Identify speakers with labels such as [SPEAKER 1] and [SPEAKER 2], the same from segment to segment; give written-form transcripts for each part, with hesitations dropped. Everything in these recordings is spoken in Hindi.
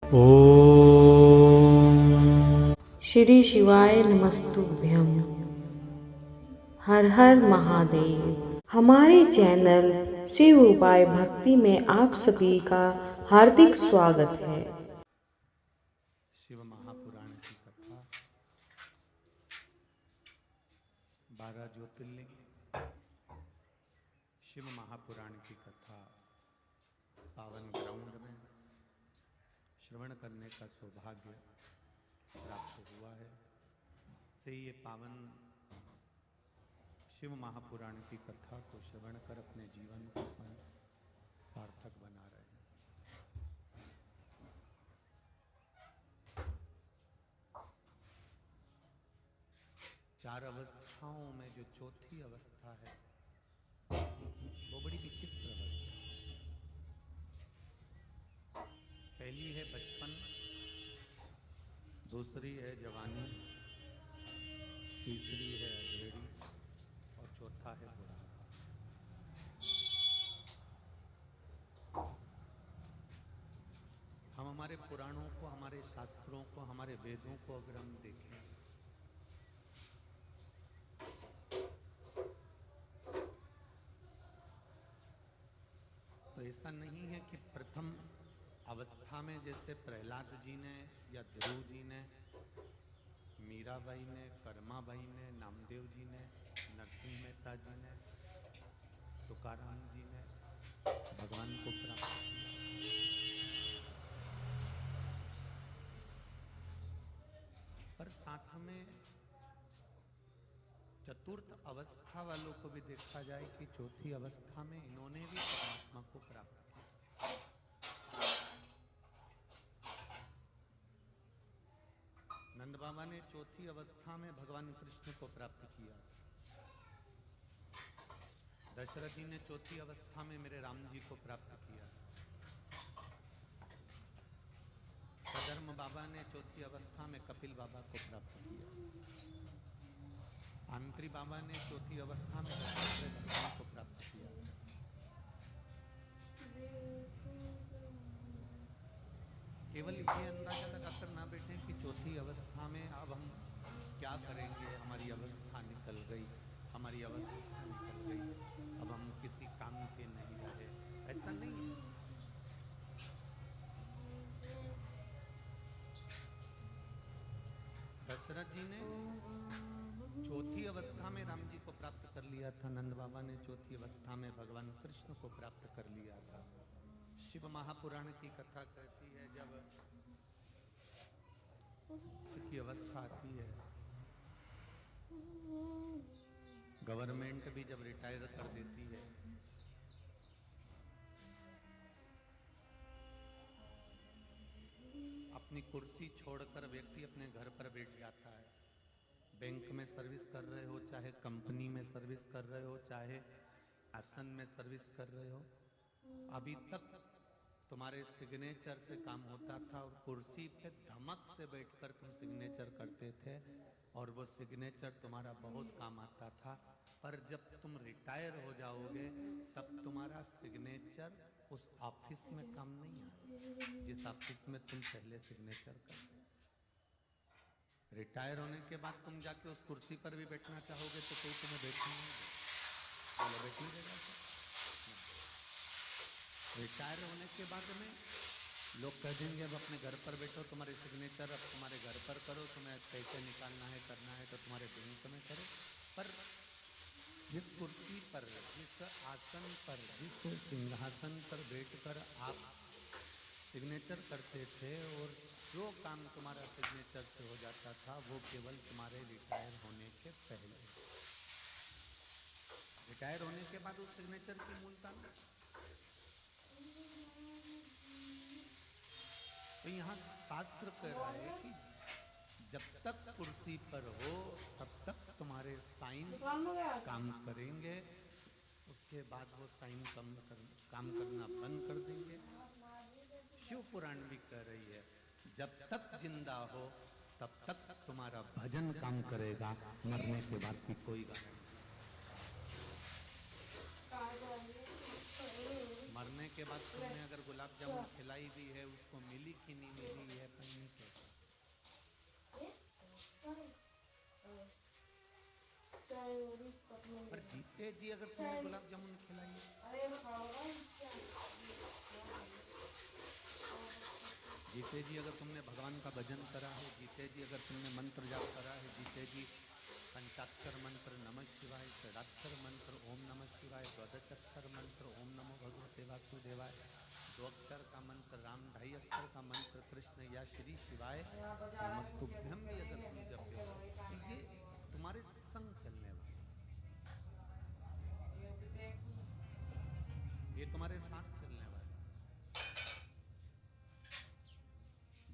[SPEAKER 1] ओम
[SPEAKER 2] श्री शिवाय नमस्तुभ्यम। हर हर महादेव। हमारे चैनल शिव उपाय भक्ति में आप सभी का हार्दिक स्वागत है।
[SPEAKER 1] शिव महापुराण की कथा 12 ज्योतिर्लिंग शिव महापुराण की कथा पावन ग्राउंड में श्रवण करने का सौभाग्य प्राप्त हुआ है। से ये पावन शिव महापुराण की कथा को श्रवण कर अपने जीवन को हम सार्थक बना रहे हैं। चार अवस्थाओं में जो चौथी अवस्था है वो बड़ी विचित्र अवस्था है। पहली है बचपन, दूसरी है जवानी, तीसरी है अधेड़ी और चौथा है बुढ़ापा। हम हमारे पुराणों को, हमारे शास्त्रों को, हमारे वेदों को अगर हम देखें तो ऐसा नहीं है कि प्रथम अवस्था में जैसे प्रहलाद जी ने या ध्रुव जी ने, मीराबाई ने, कर्माबाई ने, नामदेव जी ने, नरसिंह मेहता जी ने, तुकाराम जी ने भगवान को प्राप्त किया। पर साथ में चतुर्थ अवस्था वालों को भी देखा जाए कि चौथी अवस्था में इन्होंने भी परमात्मा को प्राप्त किया। नंद बाबा ने चौथी अवस्था में भगवान कृष्ण को प्राप्त किया। दशरथ जी ने चौथी अवस्था में मेरे राम जी को प्राप्त किया। सधर्म बाबा ने चौथी अवस्था में कपिल बाबा को प्राप्त किया। आंत्री बाबा ने चौथी अवस्था में भगवान को प्राप्त किया। केवल ये अंदाजा लगाकर ना बैठे कि चौथी अवस्था में अब हम क्या करेंगे, हमारी अवस्था निकल गई, हमारी अवस्था निकल गई, अब हम किसी काम के नहीं रहे। ऐसा नहीं है। दशरथ जी ने चौथी अवस्था में राम जी को प्राप्त कर लिया था। नंद बाबा ने चौथी अवस्था में भगवान कृष्ण को प्राप्त कर लिया था। शिव महापुराण की कथा कहती है जब की अवस्था आती है, गवर्नमेंट भी जब रिटायर कर देती है, अपनी कुर्सी छोड़कर व्यक्ति अपने घर पर बैठ जाता है। बैंक में सर्विस कर रहे हो, चाहे कंपनी में सर्विस कर रहे हो, चाहे आसन में सर्विस कर रहे हो, अभी तक तुम्हारे सिग्नेचर से काम होता था और कुर्सी पे धमक से बैठकर तुम सिग्नेचर करते थे और वो सिग्नेचर तुम्हारा बहुत काम आता था। पर जब तुम रिटायर हो जाओगे तब तुम्हारा सिग्नेचर उस ऑफिस में काम नहीं आएगा जिस ऑफिस में तुम पहले सिग्नेचर करते। रिटायर होने के बाद तुम जाके उस कुर्सी पर भी बैठना चाहोगे तो कोई तुम्हें बैठने नहीं देगा। बैठने देगा। रिटायर होने के बाद में लोग कह देंगे अब अपने घर पर बैठो, तुम्हारे सिग्नेचर अब तुम्हारे घर पर करो, तुम्हें पैसे निकालना है, करना है तो तुम्हारे बैंक में करो। पर जिस कुर्सी पर, जिस आसन पर, जिस सिंहासन पर बैठकर आप सिग्नेचर करते थे और जो काम तुम्हारा सिग्नेचर से हो जाता था वो केवल तुम्हारे रिटायर होने के पहले। रिटायर होने के बाद उस सिग्नेचर की मूलता नहीं। तो यहाँ शास्त्र कह रहा है कि जब तक कुर्सी पर हो तब तक तुम्हारे साइन काम करेंगे, उसके बाद वो साइन काम करना बंद कर देंगे। शिव पुराण भी कह रही है जब तक जिंदा हो तब तक तुम्हारा भजन काम करेगा, मरने के बाद की कोई गारंटी। मरने के बाद तुमने अगर गुलाब जामुन खिलाई भी है, उसको मिली कि नहीं मिली और जीते जी अगर तुमने गुलाब जामुन खिलाई, जीते जी अगर तुमने भगवान का भजन करा है, जीते जी अगर तुमने मंत्र जाप करा है, जीते जी पंचाक्षर मंत्र नमः शिवाय, षडाक्षर मंत्र ओम नमः शिवाय, द्वादश अक्षर मंत्र ओम नमो भगवते वासुदेवाय, 2 अक्षर का मंत्र राम, 2.5 अक्षर का मंत्र कृष्ण या श्री शिवाय नमस्तुभ्यम भी अगर तुम जपते हो तो ये तुम्हारे संग चलने वाला, ये तुम्हारे साथ चलने वाला।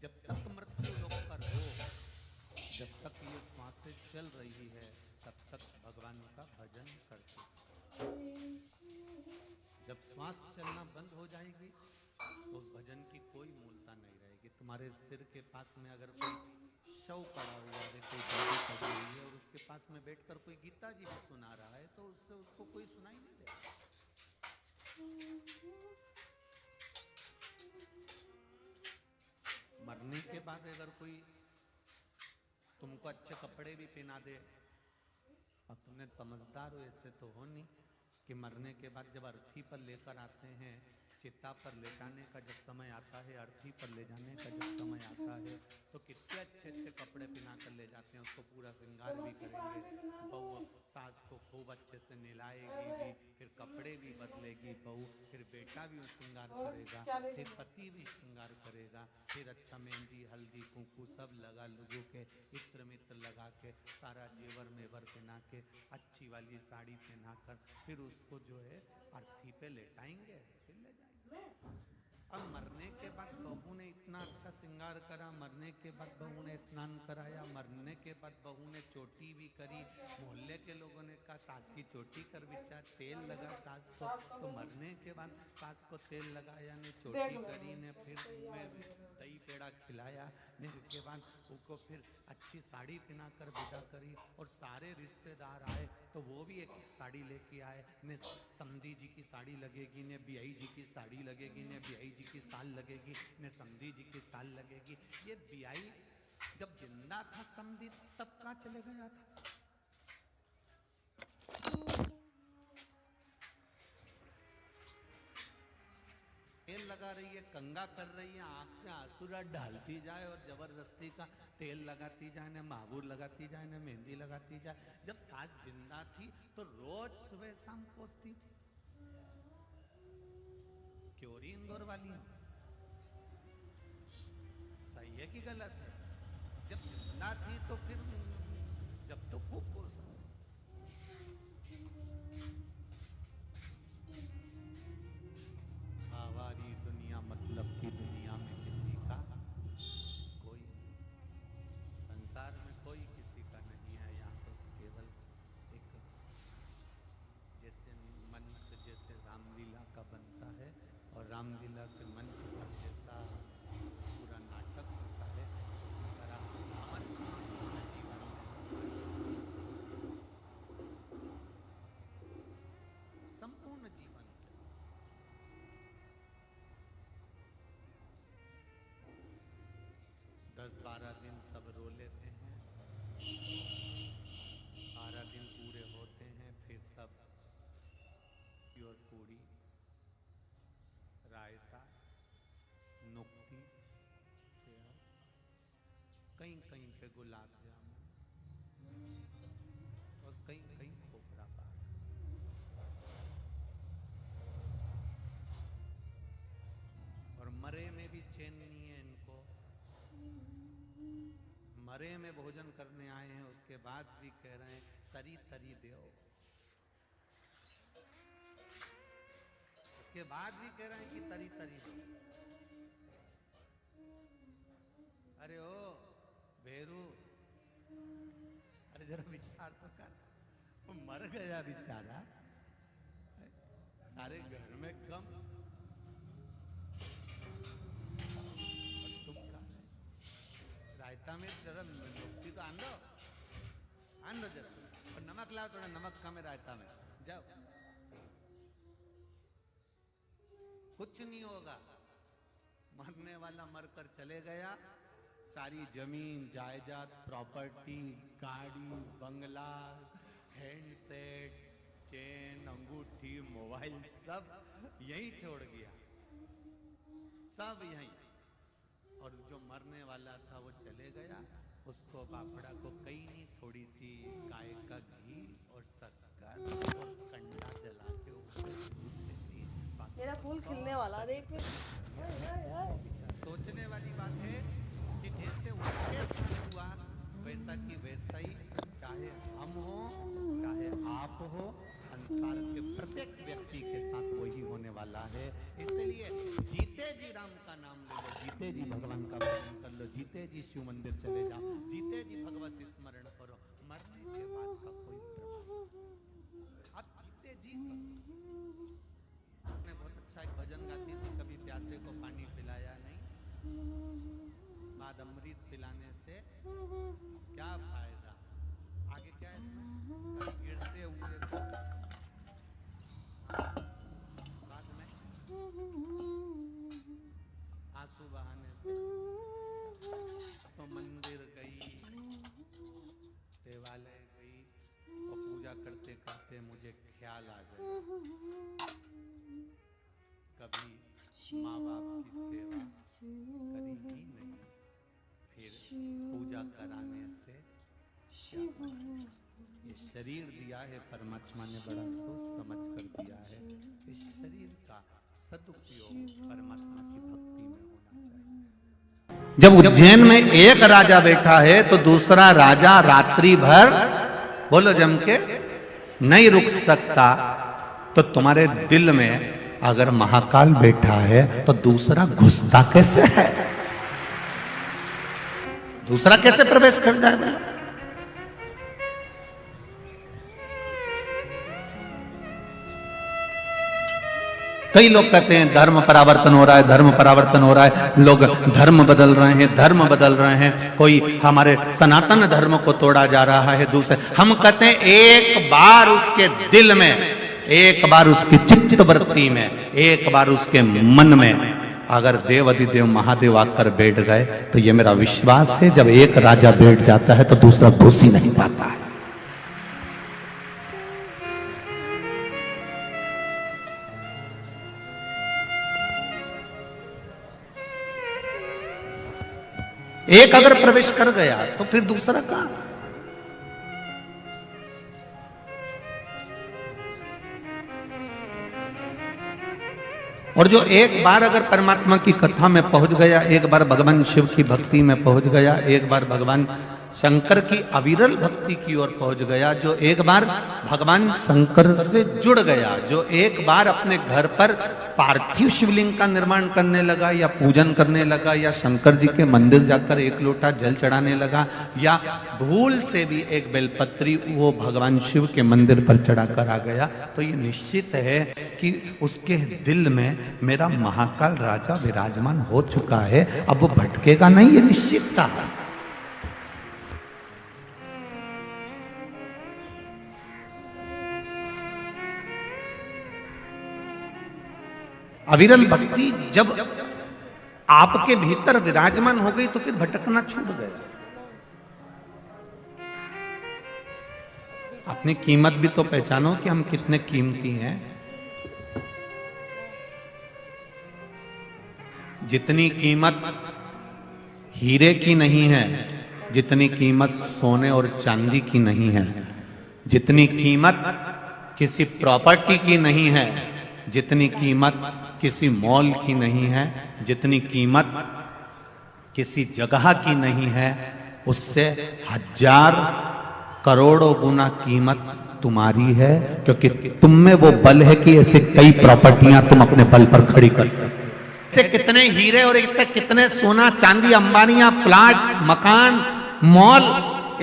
[SPEAKER 1] जब तक मृत्यु लोक पर हो, जब तक ये श्वासें चल रही है, तब तक भगवान का भजन करते थे। जब श्वास चलना बंद हो जाएगी तो उस भजन की कोई मूलता नहीं रहेगी। तुम्हारे सिर के पास में अगर कोई शव पड़ा हुआ है, कोई दादी पड़ी हुई है और उसके पास में बैठकर कोई गीता जी भी सुना रहा है तो उससे उसको कोई सुनाई नहीं देगा। मरने के बाद अगर कोई तुमको अच्छे कपड़े भी पहना दे, अब तुमने समझदार हो, ऐसे तो हो नहीं कि मरने के बाद जब अर्थी पर लेकर आते हैं, चिता पर लेटाने का जब समय आता है, अर्थी पर ले जाने का जब समय आता है, तो कितने अच्छे अच्छे कपड़े पहना कर ले जाते हैं, उसको पूरा श्रृंगार भी करेंगे, बहू सास को खूब अच्छे से नहलाएगी भी, फिर कपड़े भी बदलेगी बहू, फिर बेटा भी श्रृंगार करेगा, फिर पति भी श्रृंगार करेगा, फिर अच्छा मेहंदी हल्दी कुंकू सब लगा लुगू के इत्र मित्र लगा के सारा जेवर मेवर पहना के अच्छी वाली साड़ी पहनाकर फिर उसको जो है अर्थी पे लेटाएंगे, फिर ले जाएंगे। अब मरने के बाद बहू ने इतना अच्छा श्रृंगार करा, मरने के बाद बहू ने स्नान कराया, मरने के बाद बहू ने चोटी भी करी, मोहल्ले के लोगों ने कहा सास की चोटी कर बिचार, तेल लगा सास को, तो मरने के बाद सास को तेल लगाया ने, चोटी करी ने, फिर दही पेड़ा खिलाया ने, के बाद उनको फिर अच्छी साड़ी पहना कर विदा करी और सारे रिश्तेदार आए तो वो भी एक एक साड़ी लेके आए ने, समधी जी की साड़ी लगेगी ने, बियाई जी की साड़ी लगेगी ने, बियाई जी की साल लगेगी ने, समधी जी की साल लगेगी। ये बियाई जब जिंदा था समधी तब कहाँ चले गया था? तेल लगा रही है, कंगा कर रही है, आंख से आंसुरा डालती जाए और जबरदस्ती का तेल लगाती जाए ने, महाबूर लगाती जाए ने, मेहंदी लगाती जाए। जब सास जिंदा थी तो रोज सुबह शाम पोसती थी। क्योरी इंदौर वाली हो, सही है कि गलत है? जब जिंदा थी तो फिर जब तो खूब पोसा। आवारी दुनिया मतलब की दुनिया में किसी का कोई नहीं, संसार में कोई किसी का नहीं है। यहाँ तो केवल एक जैसे मंच जैसे रामलीला का बनता है और रामलीला के मंच पर जैसा पूरा नाटक होता है उसी तरह हमारे संपूर्ण जीवन में, संपूर्ण जीवन के 10-12 दिन सब रो लेते हैं, 12 दिन पूरे होते हैं, फिर सब और पूड़ी रायता नुक्ती सेव, कहीं कहीं पे गुलाब जामुन और कहीं कहीं खोपरा पार। और मरे में भी चैन नहीं है इनको, मरे में भोजन करने आए हैं उसके बाद भी कह रहे हैं तरी तरी दो, उसके बाद भी कह रहे हैं कि तरी तरी दो। अरे ओ भेरू, अरे जरा विचार तो कर, वो मर गया बेचारा, सारे घर में कम और तुम खा रहे। रायता में जरा नुक्ती तो आन दो जरा, और नमक लाओ, थोड़ा नमक कम है रायता में, जाओ। कुछ नहीं होगा, मरने वाला मरकर चले गया, सारी जमीन जायदाद प्रॉपर्टी गाड़ी बंगला हैंडसेट चेन, अंगूठी, मोबाइल सब यहीं छोड़ गया, सब यहीं। और जो मरने वाला था वो चले गया, उसको बापड़ा को कहीं नहीं, थोड़ी सी गाय का घी और शक्कर और कंडा जला के उसको दूध दे दी।
[SPEAKER 2] मेरा फूल खिलने वाला, देख।
[SPEAKER 1] सोचने वाली बात है कि जैसे उसके साथ हुआ वैसा कि वैसा ही चाहे हम हो चाहे आप हो, संसार के प्रत्येक व्यक्ति के साथ वही होने वाला है। इसलिए जीते जी राम का नाम ले लो, जीते जी भगवान का भजन कर लो, जीते जी शिव मंदिर चले जाओ, जीते जी भगवत स्मरण करो। मरने के बाद का कोई प्रमाण, आप जीते जी करो। मैं बहुत अच्छा एक भजन गाती थी, कभी प्यासे को पानी पिलाया नहीं, बाद अमृत पिलाने से क्या फायदा। आगे क्या है इसमें, गिरते हुए को बाद में आंसू बहाने से। तो मंदिर गई, देवालय गई और पूजा करते करते मुझे ख्याल आ गया, कभी माँ बाप की सेवा करी ही नहीं, फिर पूजा कराने से क्या होगा। ये शरीर दिया है परमात्मा ने, बड़ा सोच समझ कर दिया है। इस शरीर का सदुपयोग परमात्मा की भक्ति में होना चाहिए। जब उज्जैन में एक राजा बैठा है तो दूसरा राजा रात्रि भर, बोलो जम के, नहीं रुक सकता। तो तुम्हारे दिल में अगर महाकाल बैठा है तो दूसरा घुसता कैसे है, दूसरा कैसे प्रवेश कर जाएगा। कई लोग कहते हैं धर्म परावर्तन हो रहा है, धर्म परावर्तन हो रहा है, लोग धर्म बदल रहे हैं, धर्म बदल रहे हैं, कोई हमारे सनातन धर्म को तोड़ा जा रहा है। दूसरे हम कहते हैं एक बार उसके दिल में, एक बार उसकी चित्त वृत्ति में, एक बार उसके मन में अगर देव अधिदेव महादेव आकर बैठ गए तो ये मेरा विश्वास है, जब एक राजा बैठ जाता है तो दूसरा घुस ही नहीं पाता है। एक अगर प्रवेश कर गया तो फिर दूसरा कहां। और जो एक बार अगर परमात्मा की कथा में पहुंच गया, एक बार भगवान शिव की भक्ति में पहुंच गया, एक बार भगवान शंकर की अविरल भक्ति की ओर पहुंच गया, जो एक बार भगवान शंकर से जुड़ गया, जो एक बार अपने घर पर पार्थिव शिवलिंग का निर्माण करने लगा या पूजन करने लगा या शंकर जी के मंदिर जाकर एक लोटा जल चढ़ाने लगा या भूल से भी एक बेलपत्री वो भगवान शिव के मंदिर पर चढ़ाकर आ गया, तो ये निश्चित है कि उसके दिल में मेरा महाकाल राजा विराजमान हो चुका है, अब वो भटकेगा नहीं, ये निश्चित था। अविरल भक्ति जब आपके भीतर विराजमान हो गई तो फिर भटकना छूट गया। अपनी कीमत भी तो पहचानो कि हम कितने कीमती हैं। जितनी कीमत हीरे की नहीं है, जितनी कीमत सोने और चांदी की नहीं है, जितनी कीमत किसी प्रॉपर्टी की नहीं है, जितनी कीमत किसी मॉल की नहीं है, जितनी कीमत किसी जगह की नहीं है, उससे 1000 करोड़ों गुना कीमत तुम्हारी है, क्योंकि तुम में वो बल है कि ऐसे कई प्रॉपर्टियां तुम अपने बल पर खड़ी कर सकते। ऐसे कितने हीरे और कितने सोना चांदी, अंबानियां, प्लाट, मकान, मॉल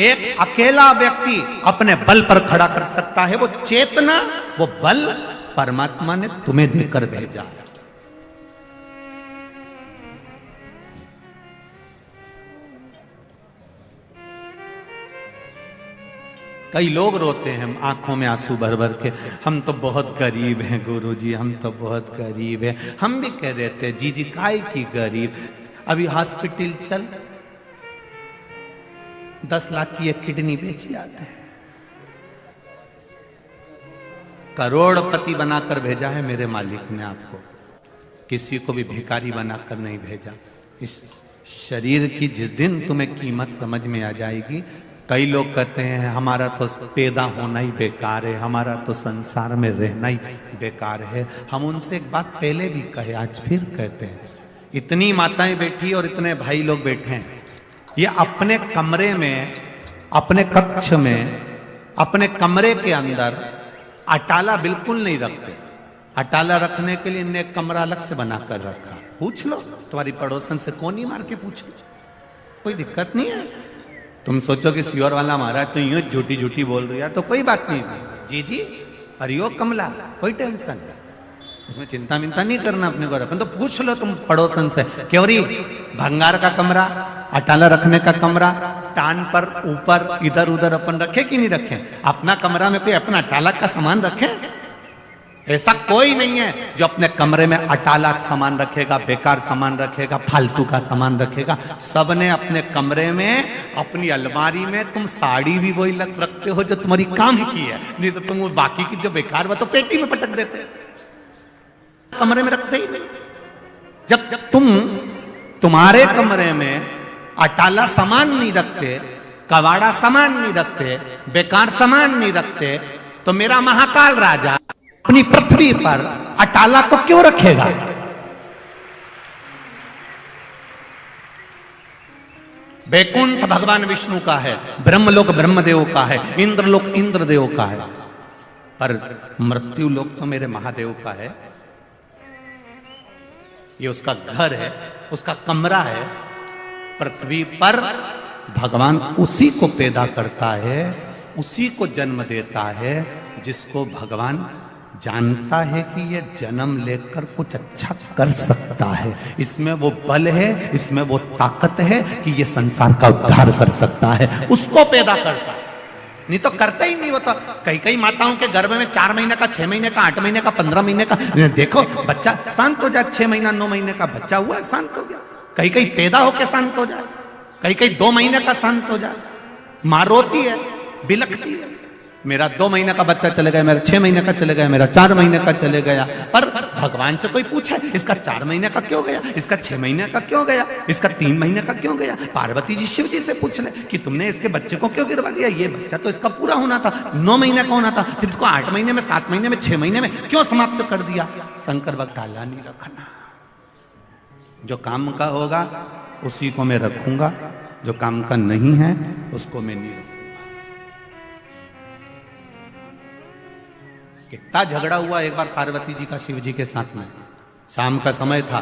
[SPEAKER 1] एक अकेला व्यक्ति अपने बल पर खड़ा कर सकता है। वो चेतना, वो बल परमात्मा ने तुम्हें देकर भेजा। कई लोग रोते हैं आंखों में आंसू भर भर के, हम तो बहुत गरीब हैं गुरुजी, हम तो बहुत गरीब हैं। हम भी कह देते हैं जी काय की गरीब, अभी हॉस्पिटल चल 10 लाख की एक किडनी बेची आते हैं। करोड़पति बनाकर भेजा है मेरे मालिक ने आपको, किसी को भी भिखारी बनाकर नहीं भेजा। इस शरीर की जिस दिन तुम्हें कीमत समझ में आ जाएगी, कई लोग कहते हैं हमारा तो पैदा होना ही बेकार है, हमारा तो संसार में रहना ही बेकार है। हम उनसे एक बात पहले भी कहे, आज फिर कहते हैं, इतनी माताएं बैठी और इतने भाई लोग बैठे हैं, ये अपने कमरे में, अपने कक्ष में, अपने कमरे के अंदर अटाला बिल्कुल नहीं रखते। अटाला रखने के लिए इन्हें कमरा अलग से बनाकर रखा। पूछ लो तुम्हारी पड़ोसन से, कोनी मार के पूछ लो, कोई दिक्कत नहीं है। तुम सोचो कि श्योर वाला महाराज तो यूं झूठी झूठी बोल रही है, तो कोई बात नहीं, जी जी हरिओ कमला, कोई टेंशन नहीं, उसमें चिंता मिंता नहीं करना अपने को। अपन तो पूछ लो तुम पड़ोसन से, क्यों री भंगार का कमरा, अटाला रखने का कमरा, टान पर ऊपर इधर उधर अपन रखे कि नहीं रखे? अपना कमरा में कोई अपना अटाला का सामान रखे? ऐसा कोई नहीं है जो अपने कमरे में अटाला सामान रखेगा, बेकार सामान रखेगा, फालतू का सामान रखेगा। सबने अपने कमरे में, अपनी अलमारी में, तुम साड़ी भी वही रखते हो जो तुम्हारी काम की है, नहीं तो तुम बाकी की जो बेकार वो तो पेटी में पटक देते, कमरे में रखते ही नहीं। जब तुम तुम्हारे कमरे में अटाला सामान नहीं रखते, कबाड़ा सामान नहीं रखते, बेकार सामान नहीं रखते, तो मेरा महाकाल राजा अपनी पृथ्वी पर अटाला को क्यों रखेगा? बैकुंठ भगवान विष्णु का है, ब्रह्मलोक ब्रह्मदेव का है, इंद्रलोक इंद्रदेव का है, पर मृत्यु लोक तो मेरे महादेव का है। ये उसका घर है, उसका कमरा है। पृथ्वी पर भगवान उसी को पैदा करता है, उसी को जन्म देता है जिसको भगवान जानता है कि ये जन्म लेकर कुछ अच्छा कर सकता है, इसमें वो बल है, इसमें वो ताकत है कि ये संसार का उद्धार कर सकता है, उसको पैदा करता है। नहीं तो करते ही नहीं। वो तो कई माताओं के गर्भ में 4 महीने का, 6 महीने का, 8 महीने का, 15 महीने का, देखो बच्चा शांत हो जाए, 6 महीना 9 महीने का बच्चा हुआ शांत हो गया, कई पैदा होकर शांत हो जाए, कई 2 महीने का शांत हो जाए। मां रोती है, बिलखती है, मेरा 2 महीने का बच्चा चले गया, मेरा 6 महीने का चले गया, मेरा 4 महीने का चले गया। पर भगवान से कोई पूछे इसका 4 महीने का क्यों गया, इसका 6 महीने का क्यों गया, इसका 3 महीने का क्यों गया? पार्वती जी शिव जी से पूछ ले कि तुमने इसके बच्चे को क्यों गिरवा दिया? ये बच्चा तो इसका पूरा होना था, 9 महीने का होना था, फिर इसको 8 महीने में, 7 महीने में, 6 महीने में क्यों समाप्त कर दिया? शंकर भक्त टाला नहीं रखना, जो काम का होगा उसी को मैं रखूंगा, जो काम का नहीं है उसको मैं नहीं रखूंगा। कितना झगड़ा हुआ एक बार पार्वती जी का शिव जी के साथ में। शाम का समय था,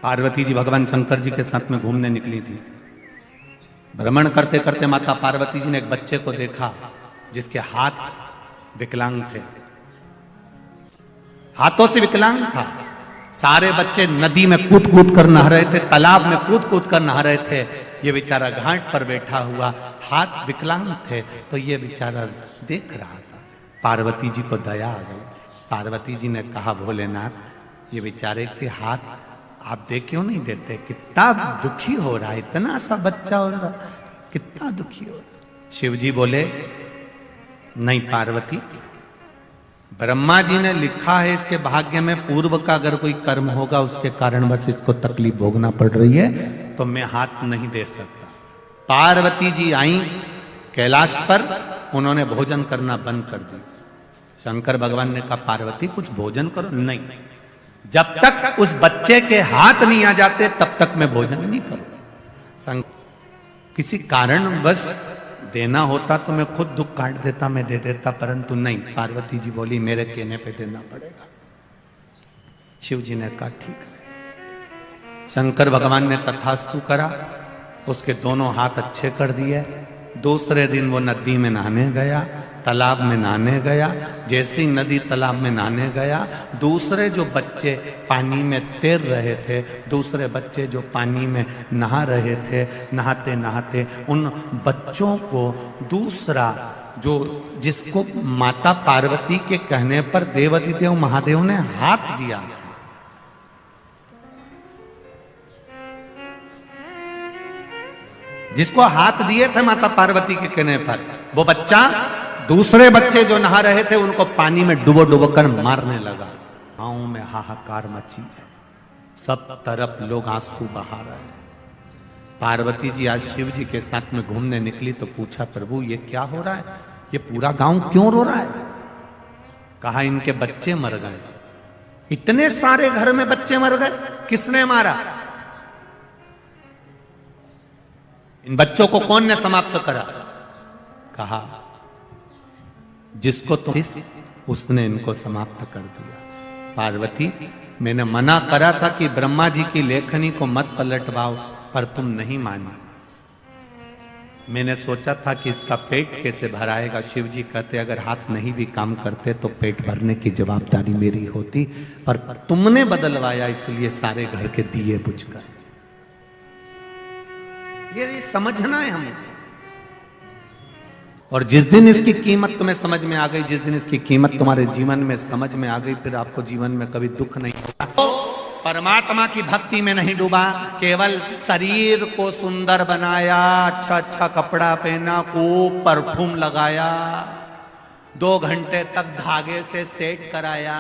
[SPEAKER 1] पार्वती जी भगवान शंकर जी के साथ में घूमने निकली थी। भ्रमण करते करते माता पार्वती जी ने एक बच्चे को देखा जिसके हाथ विकलांग थे, हाथों से विकलांग था। सारे बच्चे नदी में कूद कूद कर नहा रहे थे, तालाब में कूद कूद कर नहा रहे थे, ये बेचारा घाट पर बैठा हुआ, हाथ विकलांग थे, तो ये बेचारा देख रहा था। पार्वती जी को दया आ गई। पार्वती जी ने कहा, भोलेनाथ ये बेचारे के हाथ आप देख क्यों नहीं देते? कितना दुखी हो रहा है, इतना सा बच्चा हो रहा, कितना दुखी हो रहा। शिव जी बोले, नहीं पार्वती, ब्रह्मा जी ने लिखा है इसके भाग्य में पूर्व का अगर कोई कर्म होगा उसके कारण बस इसको तकलीफ भोगना पड़ रही है, तो मैं हाथ नहीं दे सकता। पार्वती जी आई कैलाश पर, उन्होंने भोजन करना बंद कर दिया। शंकर भगवान ने कहा, पार्वती कुछ भोजन करो। नहीं, जब तक उस बच्चे के हाथ नहीं आ जाते तब तक मैं भोजन नहीं करूं। किसी कारण बस देना होता तो मैं खुद दुख काट देता, मैं दे देता, परंतु नहीं। पार्वती जी बोली, मेरे कहने पे देना पड़ेगा। शिव जी ने कहा ठीक है। शंकर भगवान ने तथास्तु करा, उसके दोनों हाथ अच्छे कर दिए। दूसरे दिन वो नदी में नहाने गया, तालाब में नहाने गया। जैसे ही नदी तालाब में नहाने गया, दूसरे जो बच्चे पानी में तैर रहे थे, दूसरे बच्चे जो पानी में नहा रहे थे, नहाते नहाते उन बच्चों को दूसरा जो जिसको माता पार्वती के कहने पर देवाधिदेव महादेव ने हाथ दिया था, जिसको हाथ दिए थे माता पार्वती के कहने पर, वो बच्चा दूसरे बच्चे जो नहा रहे थे उनको पानी में डुबो डुबो कर मारने लगा। गांव में हाहाकार मची है, सब तरफ लोग आंसू बहा रहे हैं। पार्वती जी आज शिव जी के साथ में घूमने निकली तो पूछा, प्रभु ये क्या हो रहा है, ये पूरा गांव क्यों रो रहा है? कहा इनके बच्चे मर गए। इतने सारे घर में बच्चे मर गए, किसने मारा? इन बच्चों को कौन ने समाप्त करा? कहा जिसको तुम उसने इनको समाप्त कर दिया। पार्वती मैंने मना करा था कि ब्रह्मा जी की लेखनी को मत पलटवाओ, पर तुम नहीं मानी। मैंने सोचा था कि इसका पेट कैसे भराएगा। शिव जी कहते अगर हाथ नहीं भी काम करते तो पेट भरने की जवाबदारी मेरी होती, पर तुमने बदलवाया इसलिए सारे घर के दिए बुझ गए। ये समझना है हमें। और जिस दिन इसकी कीमत तुम्हें समझ में आ गई, जिस दिन इसकी कीमत तुम्हारे जीवन में समझ में आ गई, फिर आपको जीवन में कभी दुख नहीं होगा। तो परमात्मा की भक्ति में नहीं डूबा, केवल शरीर को सुंदर बनाया, अच्छा अच्छा कपड़ा पहना, खूब परफ्यूम लगाया, 2 घंटे तक धागे से सेट कराया।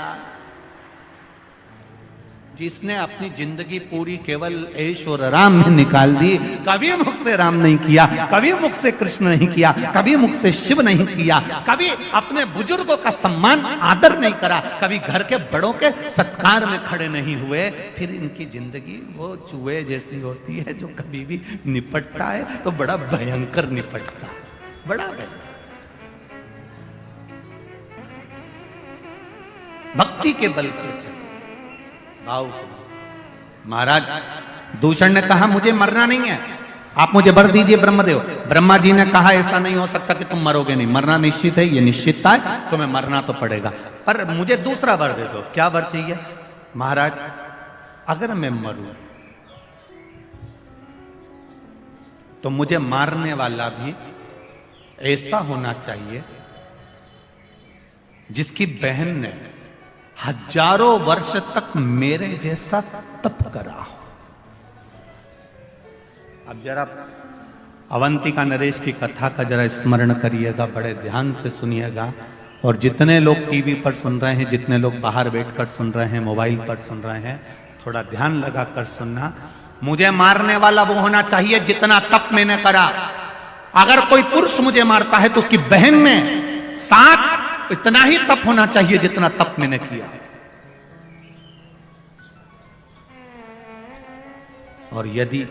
[SPEAKER 1] जिसने अपनी जिंदगी पूरी केवल ऐश और आराम में निकाल दी, कभी मुख से राम नहीं किया, कभी मुख से कृष्ण नहीं किया, कभी मुख से शिव नहीं किया, कभी अपने बुजुर्गों का सम्मान आदर नहीं करा, कभी घर के बड़ों के सत्कार में खड़े नहीं हुए, फिर इनकी जिंदगी वो चूहे जैसी होती है जो कभी भी निपटता है तो बड़ा भयंकर निपटता है, बड़ा भयंकर। भक्ति के बल पर चले भाव। महाराज दूषण ने कहा मुझे मरना नहीं है, आप मुझे वर दीजिए ब्रह्मदेव। ब्रह्मा जी ने कहा ऐसा नहीं हो सकता कि तुम मरोगे नहीं, मरना निश्चित है, ये निश्चितता है, तुम्हें मरना तो पड़ेगा, पर मुझे दूसरा वर दे दो। क्या वर चाहिए? महाराज अगर मैं मरूं तो मुझे मारने वाला भी ऐसा होना चाहिए जिसकी बहन ने हजारों वर्ष तक मेरे जैसा तप करा हो। अब जरा अवंतिका नरेश की कथा का जरा स्मरण करिएगा, बड़े ध्यान से सुनिएगा। और जितने लोग टीवी पर सुन रहे हैं, जितने लोग बाहर बैठकर सुन रहे हैं, मोबाइल पर सुन रहे हैं, थोड़ा ध्यान लगाकर सुनना। मुझे मारने वाला वो होना चाहिए जितना तप मैंने करा। अगर कोई पुरुष मुझे मारता है तो उसकी बहन में साथ इतना ही तप होना चाहिए जितना तप मैंने किया। और यदि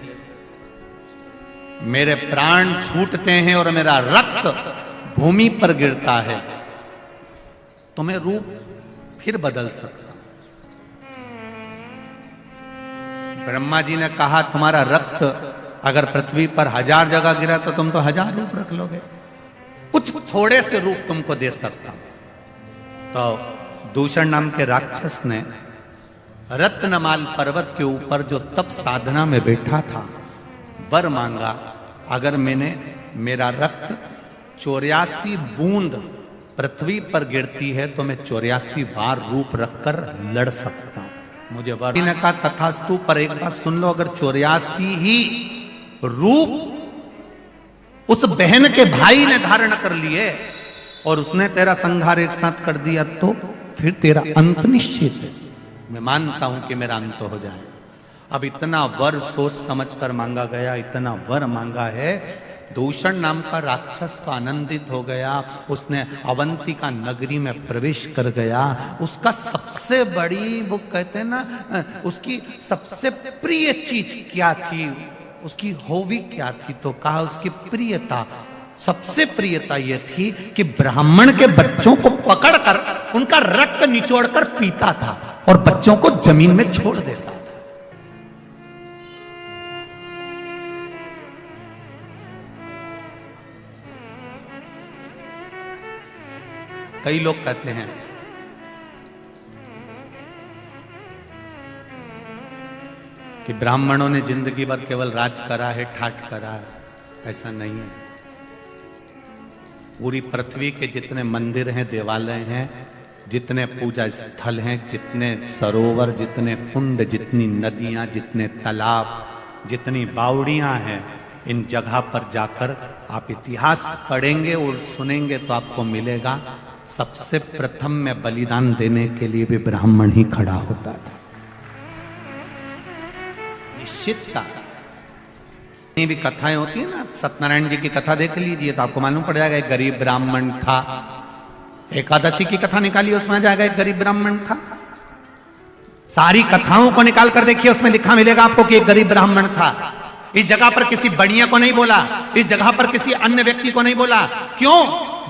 [SPEAKER 1] मेरे प्राण छूटते हैं और मेरा रक्त भूमि पर गिरता है तो मैं रूप फिर बदल सकता। ब्रह्मा जी ने कहा तुम्हारा रक्त अगर पृथ्वी पर 1000 जगह गिरा तो तुम तो 1000 रूप रख लोगे, कुछ थोड़े से रूप तुमको दे सकता। तो दूषण नाम के राक्षस ने रत्नमाल पर्वत के ऊपर जो तप साधना में बैठा था वर मांगा, अगर मैंने मेरा रक्त 84 बूंद पृथ्वी पर गिरती है तो मैं 84 बार रूप रखकर लड़ सकता हूं। मुझे वर ने कहा तथास्तु, पर एक बार सुन लो, अगर 84 ही रूप उस बहन के भाई ने धारण कर लिए और उसने तेरा संहार एक साथ कर दिया तो फिर तेरा अंत निश्चित है। मैं मानता हूं कि मेरा अंत हो जाए। अब इतना वर सोच समझ कर मांगा गया, इतना वर मांगा है। दूषण नाम का राक्षस तो आनंदित हो गया, उसने अवंतिका नगरी में प्रवेश कर गया। उसका सबसे बड़ी, वो कहते हैं ना, उसकी सबसे प्रिय चीज क्या थी, उसकी हॉबी क्या थी, तो कहा उसकी प्रियता, सबसे प्रियता यह थी कि ब्राह्मण के बच्चों को पकड़कर उनका रक्त निचोड़कर पीता था और बच्चों को जमीन में छोड़ देता था। कई लोग कहते हैं कि ब्राह्मणों ने जिंदगी भर केवल राज करा है, ठाट करा है। ऐसा नहीं है। पूरी पृथ्वी के जितने मंदिर हैं, देवालय हैं, जितने पूजा स्थल हैं, जितने सरोवर, जितने कुंड, जितनी नदियां, जितने तालाब, जितनी बावड़ियां हैं, इन जगह पर जाकर आप इतिहास पढ़ेंगे और सुनेंगे तो आपको मिलेगा सबसे प्रथम में बलिदान देने के लिए भी ब्राह्मण ही खड़ा होता था। निश्चितता ये भी कथाएं होती है ना, सत्यनारायण जी की कथा देख लीजिए तो आपको मालूम पड़ जाएगा एक गरीब ब्राह्मण था। एकादशी की कथा निकालिए उसमें आ जाएगा एक गरीब ब्राह्मण था। सारी कथाओं को निकाल कर देखिए उसमें लिखा मिलेगा आपको कि एक गरीब ब्राह्मण था। इस जगह पर किसी बढ़िया को नहीं बोला, इस जगह पर किसी अन्य व्यक्ति को नहीं बोला। क्यों?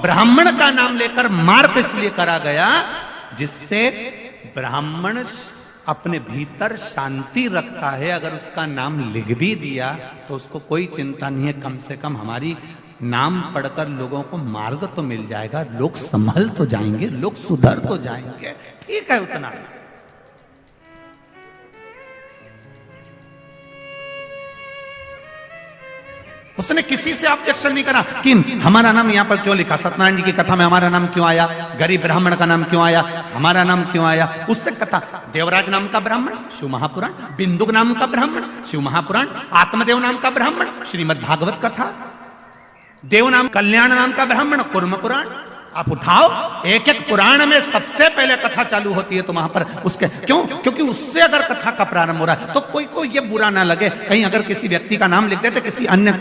[SPEAKER 1] ब्राह्मण का नाम लेकर मार्ग इसलिए करा गया जिससे ब्राह्मण अपने भीतर शांति रखता है। अगर उसका नाम लिख भी दिया तो उसको कोई चिंता नहीं है, कम से कम हमारी नाम पढ़कर लोगों को मार्ग तो मिल जाएगा, लोग संभल तो जाएंगे, लोग सुधर तो जाएंगे। ठीक है उतना। उसने किसी से ऑब्जेक्शन नहीं करा कि हमारा नाम यहां पर क्यों लिखा, सत्यनारायण जी की कथा में हमारा नाम क्यों आया, गरीब ब्राह्मण का नाम क्यों आया, हमारा नाम क्यों आया। उससे कथा देवराज नाम का ब्राह्मण शिव महापुराण, बिंदुक नाम का ब्राह्मण शिव महापुराण, आत्मदेव नाम का ब्राह्मण श्रीमद् भागवत कथा, देव नाम कल्याण नाम का ब्राह्मण कुर्म पुराण। आप उठाओ एक एक पुराण में सबसे पहले कथा चालू होती है तो वहां पर उसके क्यों, क्योंकि उससे अगर कथा का प्रारंभ हो रहा है तो कोई को ये बुरा ना लगे। कहीं अगर किसी व्यक्ति का नाम लिख देते, किसी अन्य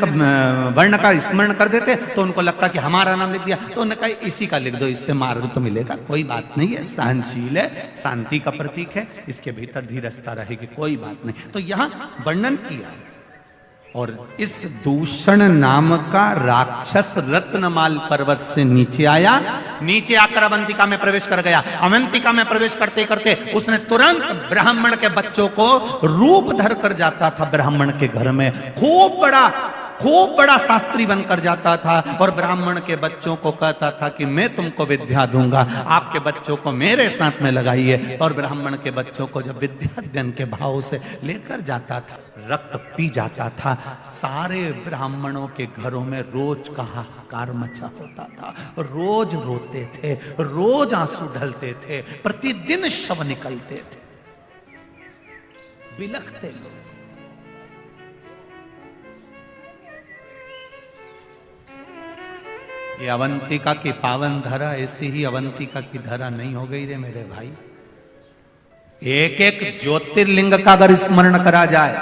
[SPEAKER 1] वर्ण का स्मरण कर देते तो उनको लगता कि हमारा नाम लिख दिया, तो उन्होंने कहा इसी का लिख दो, इससे मार्ग तो मिलेगा। कोई बात नहीं है, सहनशील है, शांति का प्रतीक है, इसके भीतर धीरजता रहेगी, कोई बात नहीं। तो यहां वर्णन किया। और इस दूषण नाम का राक्षस रत्नमाल पर्वत से नीचे आया, नीचे आकर अवंतिका में प्रवेश कर गया। अवंतिका में प्रवेश करते करते उसने तुरंत ब्राह्मण के बच्चों को रूप धर कर जाता था। ब्राह्मण के घर में खूब बड़ा शास्त्री बनकर जाता था और ब्राह्मण के बच्चों को कहता था कि मैं तुमको विद्या दूंगा, आपके बच्चों को मेरे साथ में लगाइए। और ब्राह्मण के बच्चों को जब विद्या अध्ययन के भाव से लेकर जाता था, रक्त पी जाता था। सारे ब्राह्मणों के घरों में रोज का हाहाकार मचा होता था, रोज रोते थे, रोज आंसू ढलते थे, प्रतिदिन शव निकलते थे, बिलखते लोग। ये अवंतिका की पावन धरा ऐसी ही अवंतिका की धरा नहीं हो गई रे मेरे भाई। एक एक ज्योतिर्लिंग का अगर स्मरण करा जाए,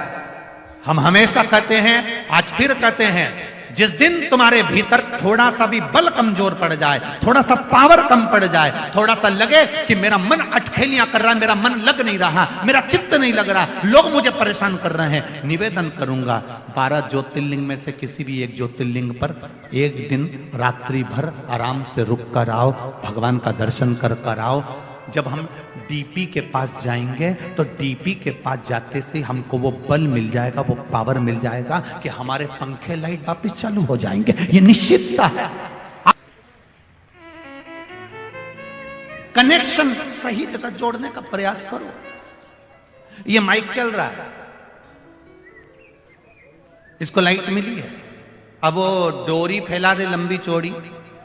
[SPEAKER 1] हम हमेशा कहते हैं, आज फिर कहते हैं, जिस दिन तुम्हारे भीतर थोड़ा सा भी बल कमजोर पड़ जाए, थोड़ा सा पावर कम पड़ जाए, थोड़ा सा लगे कि मेरा मन अटखेलियां कर रहा है, मेरा मन लग नहीं रहा, मेरा चित्त नहीं लग रहा, लोग मुझे परेशान कर रहे हैं, निवेदन करूंगा 12 ज्योतिर्लिंग में से किसी भी एक ज्योतिर्लिंग पर एक दिन रात्रि भर आराम से रुक कर आओ, भगवान का दर्शन कर आओ। जब हम डीपी के पास जाएंगे तो डीपी के पास जाते से हमको वो बल मिल जाएगा, वो पावर मिल जाएगा कि हमारे पंखे लाइट वापस चालू हो जाएंगे। ये निश्चितता है। कनेक्शन सही जगह जोड़ने का प्रयास करो। ये माइक चल रहा है, इसको लाइट मिली है, अब वो डोरी फैला दे लंबी चौड़ी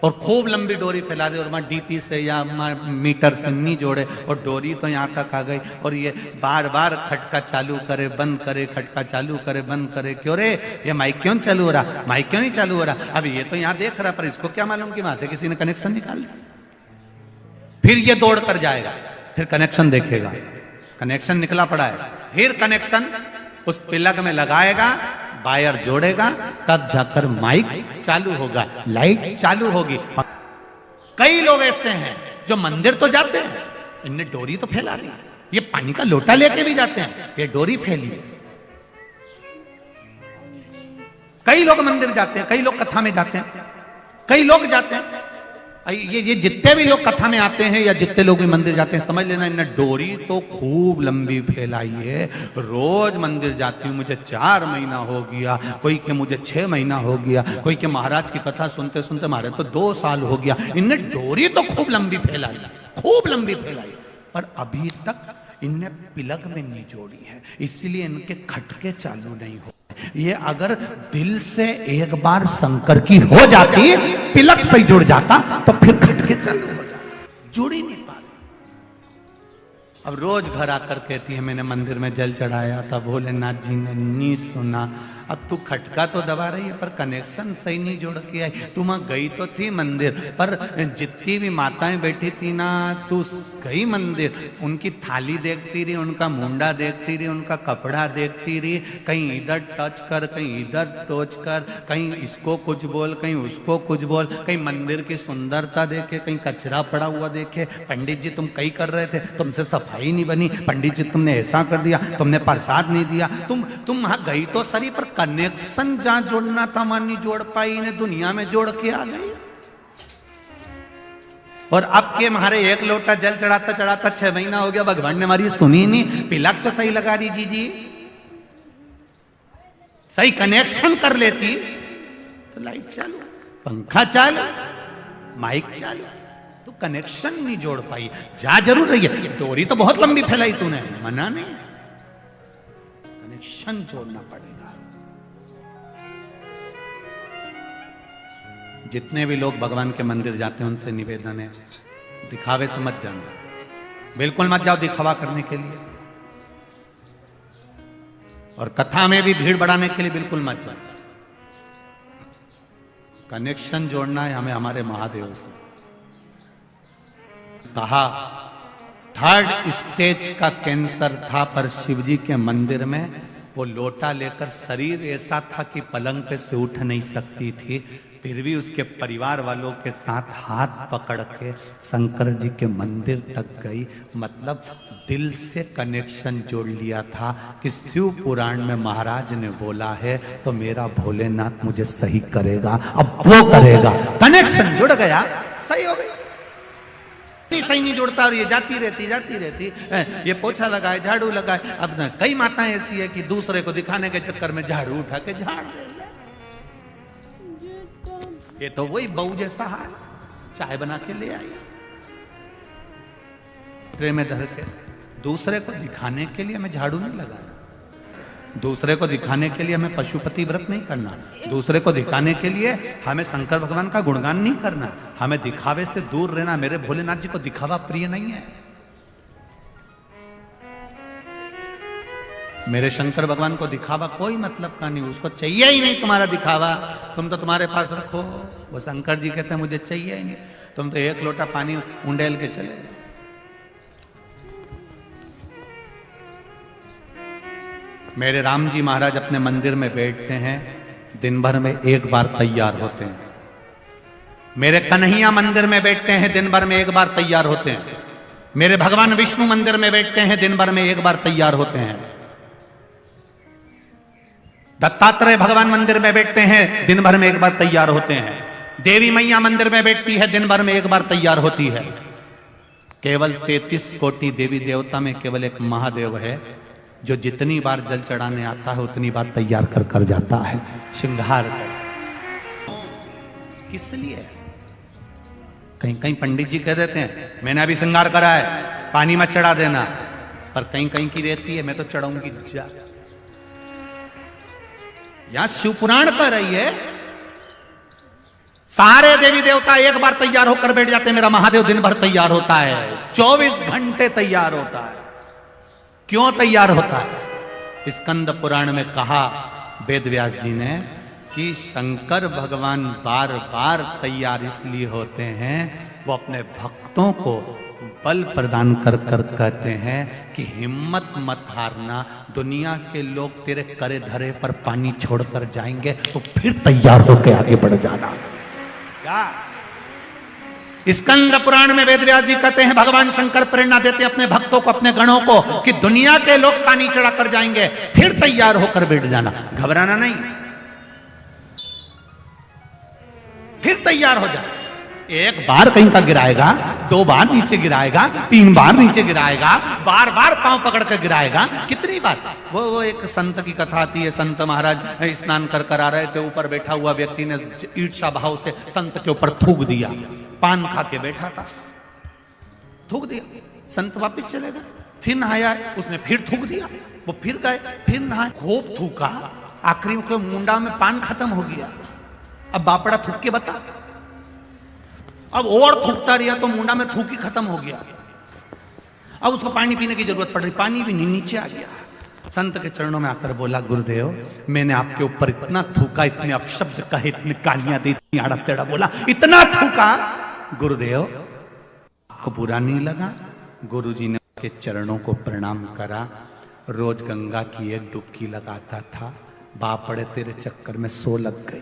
[SPEAKER 1] और खूब लंबी डोरी फैला दे और वहाँ डीपी से या मीटर से नहीं जोड़े और डोरी तो यहाँ तक आ गई और ये बार बार खटका चालू करे बंद करे, खटका चालू करे बंद करे। क्यों रे, ये माइक क्यों चालू हो रहा, माइक क्यों नहीं चालू हो रहा? अब ये तो यहाँ देख रहा, पर इसको क्या मालूम कि वहां से किसी ने कनेक्शन निकाल दिया। फिर ये दौड़ कर जाएगा, फिर कनेक्शन देखेगा, कनेक्शन निकला पड़ा है, फिर कनेक्शन उस प्लग में लगाएगा, वायर जोड़ेगा, तब जाकर माइक चालू होगा, लाइट चालू होगी। कई लोग ऐसे हैं जो मंदिर तो जाते हैं, इनने डोरी तो फैला दी, ये पानी का लोटा लेके भी जाते हैं, ये डोरी फैली है। कई लोग मंदिर जाते हैं, कई लोग कथा में जाते हैं, कई लोग जाते हैं, ये जितने भी लोग कथा में आते हैं या जितने लोग भी मंदिर जाते हैं, समझ लेना इन्हें डोरी तो खूब लंबी फैलाई है। रोज मंदिर जाती हूँ, मुझे 4 महीना हो गया, कोई के मुझे 6 महीना हो गया, कोई के महाराज की कथा सुनते सुनते हमारे तो 2 साल हो गया। इनने डोरी तो खूब लंबी फैलाई, खूब लंबी फैलाई, पर अभी तक इनने पिलग में नहीं जोड़ी है, इसलिए इनके खटके चालू नहीं हो। ये अगर दिल से एक बार शंकर की हो जाती, पिलक से जुड़ जाता, तो फिर खटके चालू हो जाता, जुड़ ही नहीं पा रही। अब रोज घर आकर कहती है मैंने मंदिर में जल चढ़ाया था, भोलेनाथ जी ने नहीं सुना, अब तू खटका तो दबा रही है पर कनेक्शन सही नहीं जोड़ के आई। तू वहां गई तो थी मंदिर, पर जितनी भी माताएं बैठी थी ना, तू गई मंदिर, उनकी थाली देखती रही, उनका मुंडा देखती रही, उनका कपड़ा देखती रही, कहीं इधर टच कर, कहीं इधर टच कर, कहीं इसको कुछ बोल, कहीं उसको कुछ बोल, कहीं मंदिर की सुंदरता देखे, कहीं कचरा पड़ा हुआ देखे। पंडित जी तुम कहीं कर रहे थे, तुमसे सफाई नहीं बनी, पंडित जी तुमने ऐसा कर दिया, तुमने प्रसाद नहीं दिया। तुम वहां गई तो सही, पर कनेक्शन जहां जोड़ना था वहां नहीं जोड़ पाई, इन्हें दुनिया में जोड़ के आ गई। और अब के हमारे एक लोटा जल चढ़ाता चढ़ाता 6 महीना हो गया, भगवान ने हमारी सुनी नहीं। पिलक तो सही लगा रही जी, सही कनेक्शन कर लेती तो लाइट चालू, पंखा चालू, माइक चालू, तो कनेक्शन नहीं जोड़ पाई। जा जरूर रही है, डोरी तो बहुत लंबी फैलाई तूने, मना नहीं, कनेक्शन जोड़ना पड़ेगा। जितने भी लोग भगवान के मंदिर जाते हैं उनसे निवेदन है, दिखावे से मत जाना, बिल्कुल मत जाओ दिखावा करने के लिए, और कथा में भी भीड़ बढ़ाने के लिए बिल्कुल मत जाओ। कनेक्शन जोड़ना है हमें हमारे महादेव से। कहा 3rd स्टेज का कैंसर था, पर शिवजी के मंदिर में वो लोटा लेकर, शरीर ऐसा था कि पलंग पे से उठ नहीं सकती थी, फिर भी उसके परिवार वालों के साथ हाथ पकड़ के शंकर जी के मंदिर तक गई। मतलब दिल से कनेक्शन जोड़ लिया था कि शिव पुराण में महाराज ने बोला है तो मेरा भोलेनाथ मुझे सही करेगा, अब वो करेगा। कनेक्शन जुड़ गया, सही हो गई। सही नहीं जुड़ता और ये जाती रहती ये पोछा लगाए, झाड़ू लगाए। अब ना कई माताएं ऐसी है कि दूसरे को दिखाने के चक्कर में झाड़ू उठा के झाड़ दे। ये तो वही बहू जैसा है, चाय बना के ले आई, ट्रे में धर के। दूसरे को दिखाने के लिए हमें झाड़ू नहीं लगाना, दूसरे को दिखाने के लिए हमें पशुपति व्रत नहीं करना, दूसरे को दिखाने के लिए हमें शंकर भगवान का गुणगान नहीं करना, हमें दिखावे से दूर रहना। मेरे भोलेनाथ जी को दिखावा प्रिय नहीं है। मेरे शंकर भगवान को दिखावा कोई मतलब का नहीं, उसको चाहिए ही नहीं तुम्हारा दिखावा। तुम तो तुम्हारे पास रखो, वो शंकर जी कहते हैं मुझे चाहिए ही नहीं। तुम तो 1 लोटा पानी उंडेल के चले। मेरे राम जी महाराज अपने मंदिर में बैठते हैं, दिन भर में 1 बार तैयार होते हैं। मेरे कन्हैया मंदिर में बैठते हैं, दिन भर में 1 बार तैयार होते हैं। मेरे भगवान विष्णु मंदिर में बैठते हैं, दिन भर में 1 बार तैयार होते हैं। दत्तात्रेय भगवान मंदिर में बैठते हैं, दिन भर में 1 बार तैयार होते हैं। देवी मैया मंदिर में बैठती है, दिन भर में 1 बार तैयार होती है। केवल 33 कोटि देवी देवता में केवल एक महादेव है जो जितनी बार जल चढ़ाने आता है उतनी बार तैयार कर कर जाता है, श्रृंगार कर। किस लिए? कहीं कहीं पंडित जी कह देते हैं मैंने अभी श्रृंगार करा है, पानी मत चढ़ा देना, पर कहीं कहीं की रहती है मैं तो चढ़ाऊंगी जा। यहां शिवपुराण पर रही है, सारे देवी देवता 1 बार तैयार होकर बैठ जाते हैं, मेरा महादेव दिन भर तैयार होता है, 24 घंटे तैयार होता है। क्यों तैयार होता है? स्कंद पुराण में कहा वेद व्यास जी ने कि शंकर भगवान बार बार तैयार इसलिए होते हैं, वो अपने भक्तों को बल प्रदान कर कर कहते हैं कि हिम्मत मत हारना, दुनिया के लोग तेरे करे धरे पर पानी छोड़कर जाएंगे तो फिर तैयार होकर आगे बढ़ जाना। क्या स्कंद पुराण में वेद व्यास जी कहते हैं भगवान शंकर प्रेरणा देते हैं अपने भक्तों को, अपने गणों को कि दुनिया के लोग पानी चढ़ा कर जाएंगे फिर तैयार होकर बैठ जाना, घबराना नहीं, फिर तैयार हो जाए। 1 बार कहीं का गिराएगा, 2 बार नीचे गिराएगा, 3 बार नीचे गिराएगा, बार बार पांव पकड़ कर गिराएगा, कितनी बार। वो एक संत की कथा आती है, संत महाराज स्नान कर कर आ रहे थे, ऊपर बैठा हुआ व्यक्ति ने ईर्ष्या भाव से संत के ऊपर थूक दिया, पान खा के बैठा था, थूक दिया, संत वापिस चले गए, फिर नहाया, उसने फिर थूक दिया, वो फिर गए, फिर नहाए, खूब थूका, आखिरी में मुंडा में पान खत्म हो गया। अब बापड़ा थूक के बता, अब और थूकता रहा तो मुंडा में थूक ही खत्म हो गया। अब उसको पानी पीने की जरूरत पड़ रही, पानी भी नहीं, नीचे आ गया। संत के चरणों में आकर बोला, गुरुदेव मैंने आपके ऊपर इतना थूका, इतने अपशब्द कहे, इतनी गालियां दी, इतनी आड़ा टेढ़ा बोला, इतना थूका, गुरुदेव आपको बुरा नहीं लगा? गुरुजी ने उसके चरणों को प्रणाम करा। रोज गंगा की एक डुबकी लगाता था, बापड़े तेरे चक्कर में 100 लग गई।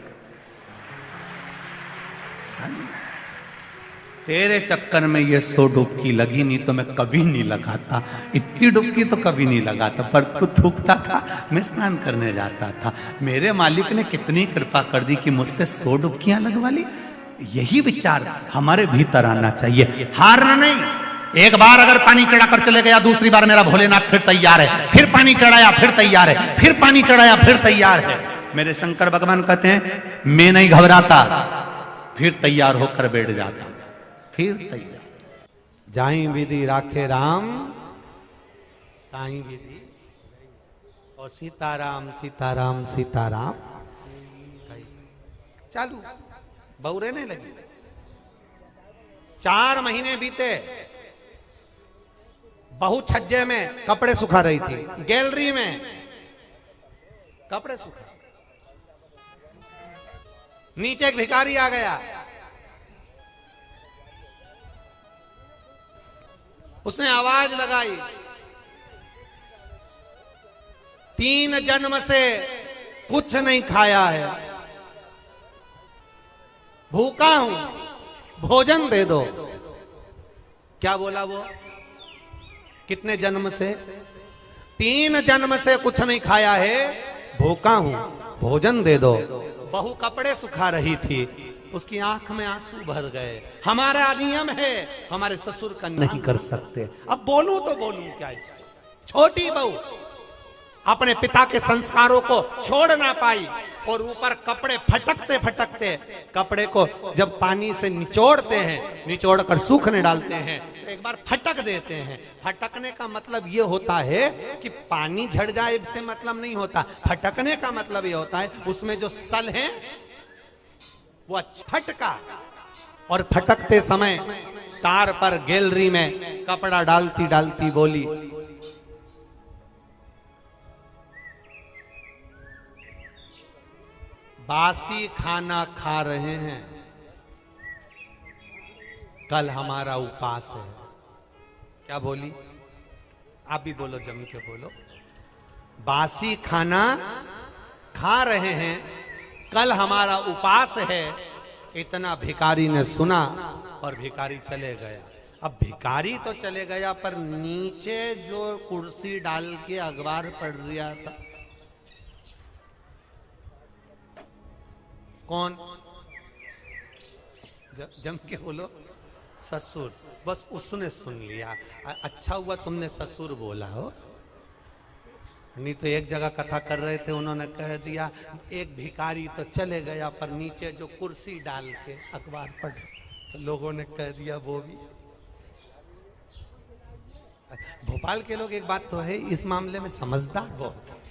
[SPEAKER 1] तेरे चक्कर में ये 100 डुबकी लगी, नहीं तो मैं कभी नहीं लगाता। इतनी डुबकी तो कभी नहीं लगाता, पर तू थूकता था, मैं स्नान करने जाता था। मेरे मालिक ने कितनी कृपा कर दी कि मुझसे 100 डुबकियां लगवा ली। यही विचार हमारे भीतर आना चाहिए, हारना नहीं। एक बार अगर पानी चढ़ाकर चले गया, दूसरी बार मेरा भोलेनाथ फिर तैयार है, फिर पानी चढ़ाया फिर तैयार है, फिर पानी चढ़ाया फिर तैयार है। मेरे शंकर भगवान कहते हैं, मैं नहीं घबराता, फिर तैयार होकर बैठ जाता, फिर तैयार। जाई विधि राखे राम, ताई विधि, और सीताराम सीताराम सीताराम चालू, बहू रहने लगी। 4 महीने बीते, बहू छज्जे में कपड़े सुखा रही थी, गैलरी में कपड़े सुखा। नीचे एक भिखारी आ गया, उसने आवाज लगाई, 3 जन्म से कुछ नहीं खाया है, भूखा हूं, भोजन दे दो। क्या बोला वो? कितने जन्म से? 3 जन्म से कुछ नहीं खाया है, भूखा हूं, भोजन दे दो। बहू कपड़े सुखा रही थी, उसकी आंख में आंसू भर गए। हमारा नियम है, हमारे ससुर का नहीं कर सकते। अब बोलूं तो बोलूं क्या इसको? छोटी बहू अपने पिता के संस्कारों को छोड़ ना पाई, और ऊपर कपड़े फटकते फटकते, कपड़े को जब पानी से निचोड़ते हैं, निचोड़ कर सूखने डालते हैं, तो एक बार फटक देते हैं। फटकने का मतलब ये होता है कि पानी झड़ जाए इससे मतलब नहीं होता। फटकने का मतलब ये होता है उसमें जो सल है वो फटका, और फटकते समय तार पर गैलरी में कपड़ा डालती डालती बोली, बासी खाना खा रहे हैं, कल हमारा उपास है। क्या बोली? आप भी बोलो, जम के बोलो। बासी खाना खा रहे हैं, कल हमारा उपास है। इतना भिखारी ने सुना और भिखारी चले गया। अब भिखारी तो चले गया, पर नीचे जो कुर्सी डाल के अखबार पढ़ रहा था, कौन? जम के बोलो, ससुर। बस उसने सुन लिया। अच्छा हुआ तुमने ससुर बोला हो, नहीं तो एक जगह कथा कर रहे थे, उन्होंने कह दिया एक भिखारी तो चले गया, पर नीचे जो कुर्सी डाल के अखबार पढ़, तो लोगों ने कह दिया वो भी। भोपाल के लोग, एक बात तो है, इस मामले में समझदार बहुत है।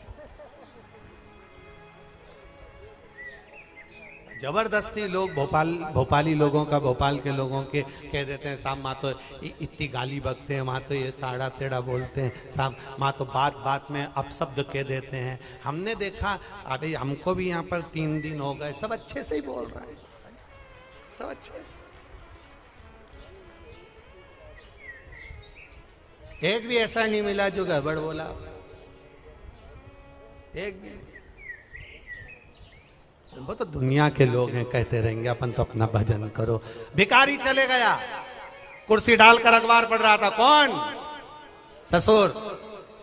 [SPEAKER 1] जबरदस्ती लोग भोपाली लोगों का, भोपाल के लोगों के कह देते हैं, साहब माँ तो इतनी गाली बकते हैं, माँ तो ये साड़ा टेढ़ा बोलते हैं, साहब माँ तो बात बात में अपशब्द कह देते हैं। हमने देखा, अभी हमको भी यहाँ पर 3 दिन हो गए, सब अच्छे से ही बोल रहे हैं, सब अच्छे। एक भी ऐसा नहीं मिला जो गड़बड़ बोला, एक भी। वो तो दुनिया के लोग हैं, कहते रहेंगे, अपन तो अपना भजन करो। भिखारी चले गया, कुर्सी डालकर अखबार पढ़ रहा था। कौन? ससुर।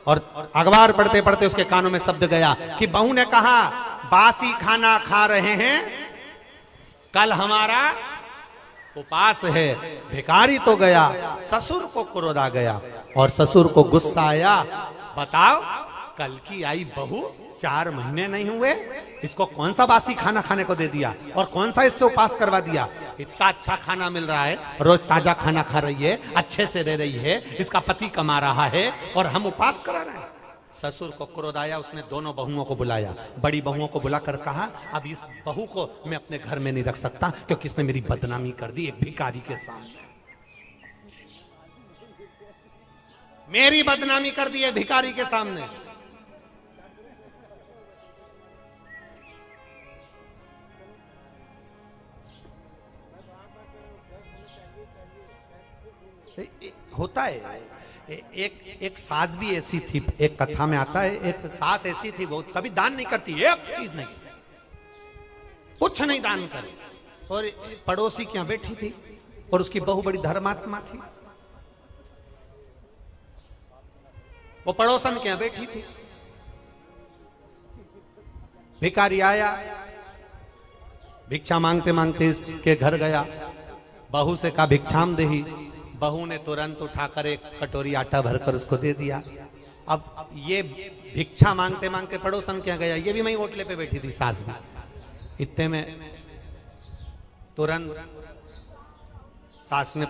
[SPEAKER 1] और अखबार पढ़ते पढ़ते उसके कानों में शब्द गया कि बहू ने कहा बासी खाना खा रहे हैं, कल हमारा उपास है। भिखारी तो गया, ससुर को क्रोध आ गया, और ससुर को गुस्सा आया। बताओ, कल की आई बहू 4 महीने नहीं हुए, इसको कौन सा बासी खाना खाने को दे दिया, और कौन सा इससे उपास करवा दिया? इतना अच्छा खाना मिल रहा है, रोज ताजा खाना खा रही है, अच्छे से रह रही है, इसका पति कमा रहा है, और हम उपास करा रहे हैं। ससुर को क्रोध आया, उसने दोनों बहुओं को बुलाया। बड़ी बहुओं को बुलाकर कहा, अब इस बहू को मैं अपने घर में नहीं रख सकता, क्योंकि इसने मेरी बदनामी कर दी एक भिखारी के सामने। मेरी बदनामी कर दी है भिखारी के सामने। होता है। एक सास भी ऐसी थी, एक कथा में आता है, एक सास ऐसी थी, वो कभी दान नहीं करती, एक चीज नहीं, कुछ नहीं दान करे। और पड़ोसी के यहां बैठी थी और उसकी बहू बड़ी धर्मात्मा थी, वो पड़ोसन के यहां बैठी थी। भिखारी आया, भिक्षा मांगते मांगते इसके घर गया, बहू से कहा भिक्षाम देही। बहू ने तुरंत उठाकर एक कटोरी आटा भरकर उसको दे दिया। अब ये भिक्षा मांगते मांगते पड़ोसन के यहाँ गया, ये भी वहीं ओटले पे बैठी थी सास भी। इतने में तुरंत सास ने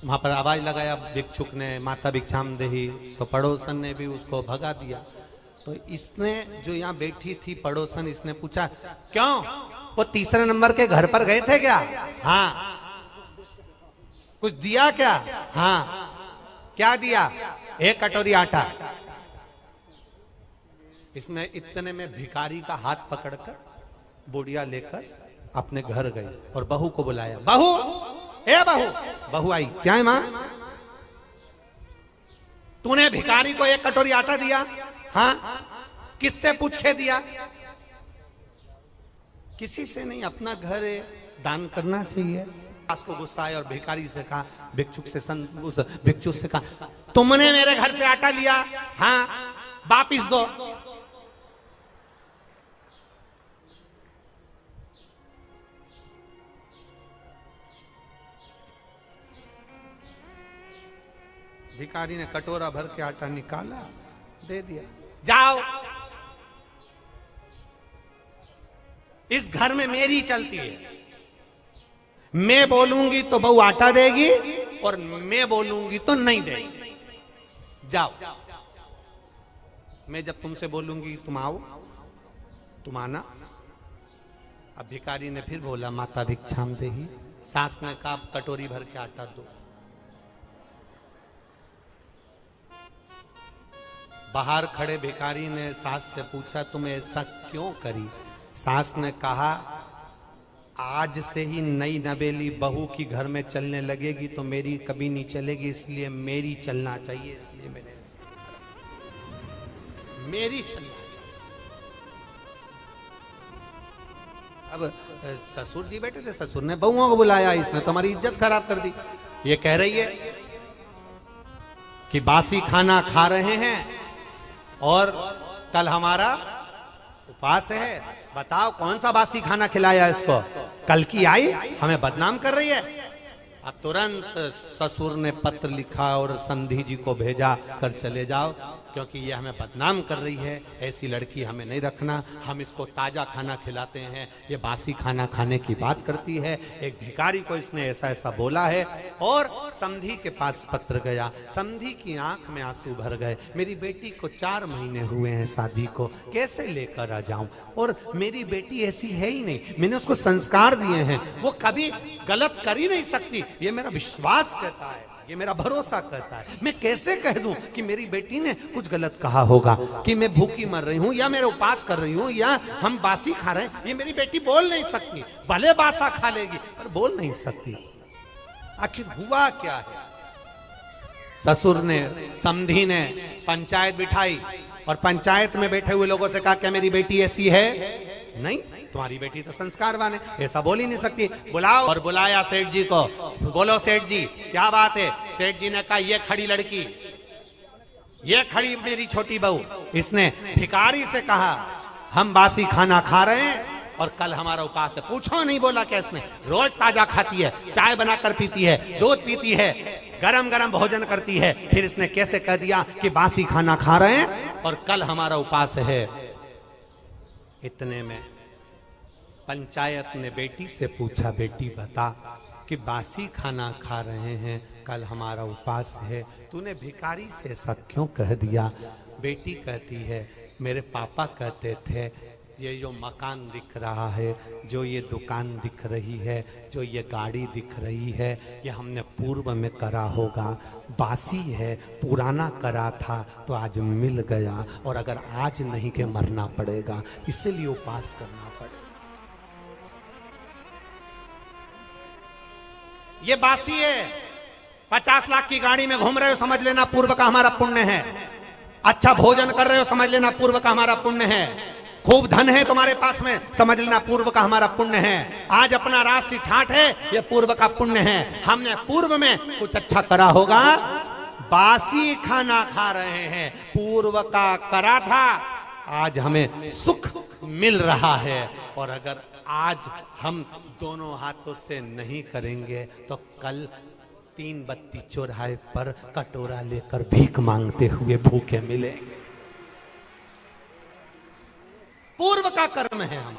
[SPEAKER 1] वहां पर आवाज लगाया भिक्षुक ने, माता भिक्षाम देही, तो पड़ोसन ने भी उसको भगा दिया। तो इसने जो यहाँ बैठी थी पड़ोसन, इसने पूछा क्यों, वो तीसरे नंबर के घर पर गए थे क्या? हाँ। कुछ दिया क्या? हाँ। क्या दिया? एक कटोरी आटा। इसने इतने में भिखारी का हाथ पकड़कर बोड़िया लेकर अपने घर गई और बहू को बुलाया, बहू, ए बहू। बहू आई, क्या है मां? तूने भिखारी को एक कटोरी आटा दिया? हाँ। किससे पूछ के दिया? किसी से नहीं, अपना घर है, दान करना चाहिए। सास को गुस्सा आया और भिखारी से कहा, भिक्षुक से कहा, तुमने मेरे घर से आटा लिया? हाँ। वापिस दो। भिखारी ने कटोरा भर के आटा निकाला, दे दिया। जाओ, इस घर में मेरी चलती है, मैं बोलूंगी तो बहू आटा देगी और मैं बोलूंगी तो नहीं देगी। जाओ, मैं जब तुमसे बोलूंगी तुम आओ, तुम आना। अब भिखारी ने फिर बोला माता भिक्षाम देही। सास ने कहा कटोरी भर के आटा दो। बाहर खड़े भिखारी ने सास से पूछा तुम ऐसा क्यों करी? सास ने कहा आज से ही नई नवेली बहू की घर में चलने लगेगी तो मेरी कभी नहीं चलेगी, इसलिए मेरी चलना चाहिए, इसलिए मैंने मेरी चलना चाहिए। अब ससुर जी बैठे थे, ससुर ने बहुओं को बुलाया, इसने तुम्हारी इज्जत खराब कर दी। ये कह रही है कि बासी खाना खा रहे हैं और कल हमारा उपास है। बताओ कौन सा बासी खाना खिलाया इसको? कल की आई हमें बदनाम कर रही है। अब तुरंत ससुर ने पत्र लिखा और संधि जी को भेजा, कर चले जाओ, क्योंकि ये हमें बदनाम कर रही है, ऐसी लड़की हमें नहीं रखना, हम इसको ताजा खाना खिलाते हैं, ये बासी खाना खाने की बात करती है। एक भिखारी को इसने ऐसा ऐसा बोला है। और समधी के पास पत्र गया, समधी की आंख में आंसू भर गए, मेरी बेटी को 4 महीने हुए हैं शादी को, कैसे लेकर आ जाऊं? और मेरी बेटी ऐसी है ही नहीं, मैंने उसको संस्कार दिए हैं, वो कभी गलत कर ही नहीं सकती, ये मेरा विश्वास कहता है, ये मेरा भरोसा करता है। मैं कैसे कह दूं कि मेरी बेटी ने कुछ गलत कहा होगा, कि मैं भूखी मर रही हूं या मेरे उपास कर रही हूं या हम बासी खा रहे हैं? ये मेरी बेटी बोल नहीं सकती, भले बासा खा लेगी पर बोल नहीं सकती। आखिर हुआ क्या है? ससुर ने, समधी ने पंचायत बिठाई और पंचायत में बैठे हुए लोगों से कहा क्या मेरी बेटी ऐसी है? नहीं, तुम्हारी बेटी तो संस्कारवान है, ऐसा बोल ही नहीं सकती, बुलाओ। और बुलाया सेठ जी को, बोलो सेठ जी क्या बात है? सेठ जी ने कहा ये खड़ी लड़की, ये खड़ी मेरी छोटी बहू, इसने भिखारी से कहा हम बासी खाना खा रहे हैं और कल हमारा उपास है। पूछो नहीं बोला क्या इसने? रोज ताजा खाती है, चाय बनाकर पीती है, दूध पीती है, गरम गरम भोजन करती है, फिर इसने कैसे कह दिया कि बासी खाना खा रहे हैं और कल हमारा उपास है? इतने में पंचायत ने बेटी से पूछा, बेटी बता कि बासी खाना खा रहे हैं, कल हमारा उपास है, तूने भिखारी से ऐसा क्यों कह दिया? बेटी कहती है मेरे पापा कहते थे ये जो मकान दिख रहा है, जो ये दुकान दिख रही है, जो ये गाड़ी दिख रही है, ये हमने पूर्व में करा होगा, बासी है, पुराना करा था तो आज मिल गया और अगर आज नहीं के मरना पड़ेगा, इसलिए उपास करना पड़ेगा। ये बासी है 50 लाख की गाड़ी में घूम रहे हो, समझ लेना पूर्व का हमारा पुण्य है। अच्छा भोजन कर रहे हो, समझ लेना पूर्व का हमारा पुण्य है। खूब धन है तुम्हारे पास में, समझ लेना पूर्व का हमारा पुण्य है। आज अपना राशि ठाठ है, ये पूर्व का पुण्य है। हमने पूर्व में कुछ अच्छा करा होगा। बासी खाना खा रहे हैं, पूर्व का करा था, आज हमें सुख मिल रहा है। और अगर आज हम दोनों हाथों से नहीं करेंगे तो कल 3 बत्ती चौराहे पर कटोरा लेकर भीख मांगते हुए भूखे मिलेंगे। पूर्व का कर्म है हम।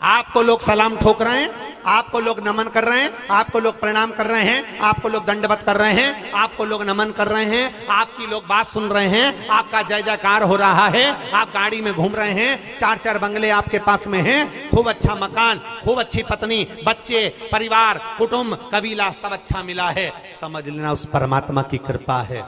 [SPEAKER 1] आपको लोग सलाम ठोक रहे हैं, आपको लोग नमन कर रहे हैं, आपको लोग प्रणाम कर रहे हैं, आपको लोग दंडवत कर रहे हैं, आपको लोग नमन कर रहे हैं, आपकी लोग बात सुन रहे हैं, आपका जय जयकार हो रहा है, आप गाड़ी में घूम रहे हैं, 4-4 बंगले आपके पास में हैं, खूब अच्छा मकान, खूब अच्छी पत्नी, बच्चे, परिवार, कुटुंब, कबीला सब अच्छा मिला है। समझ लेना उस परमात्मा की कृपा है।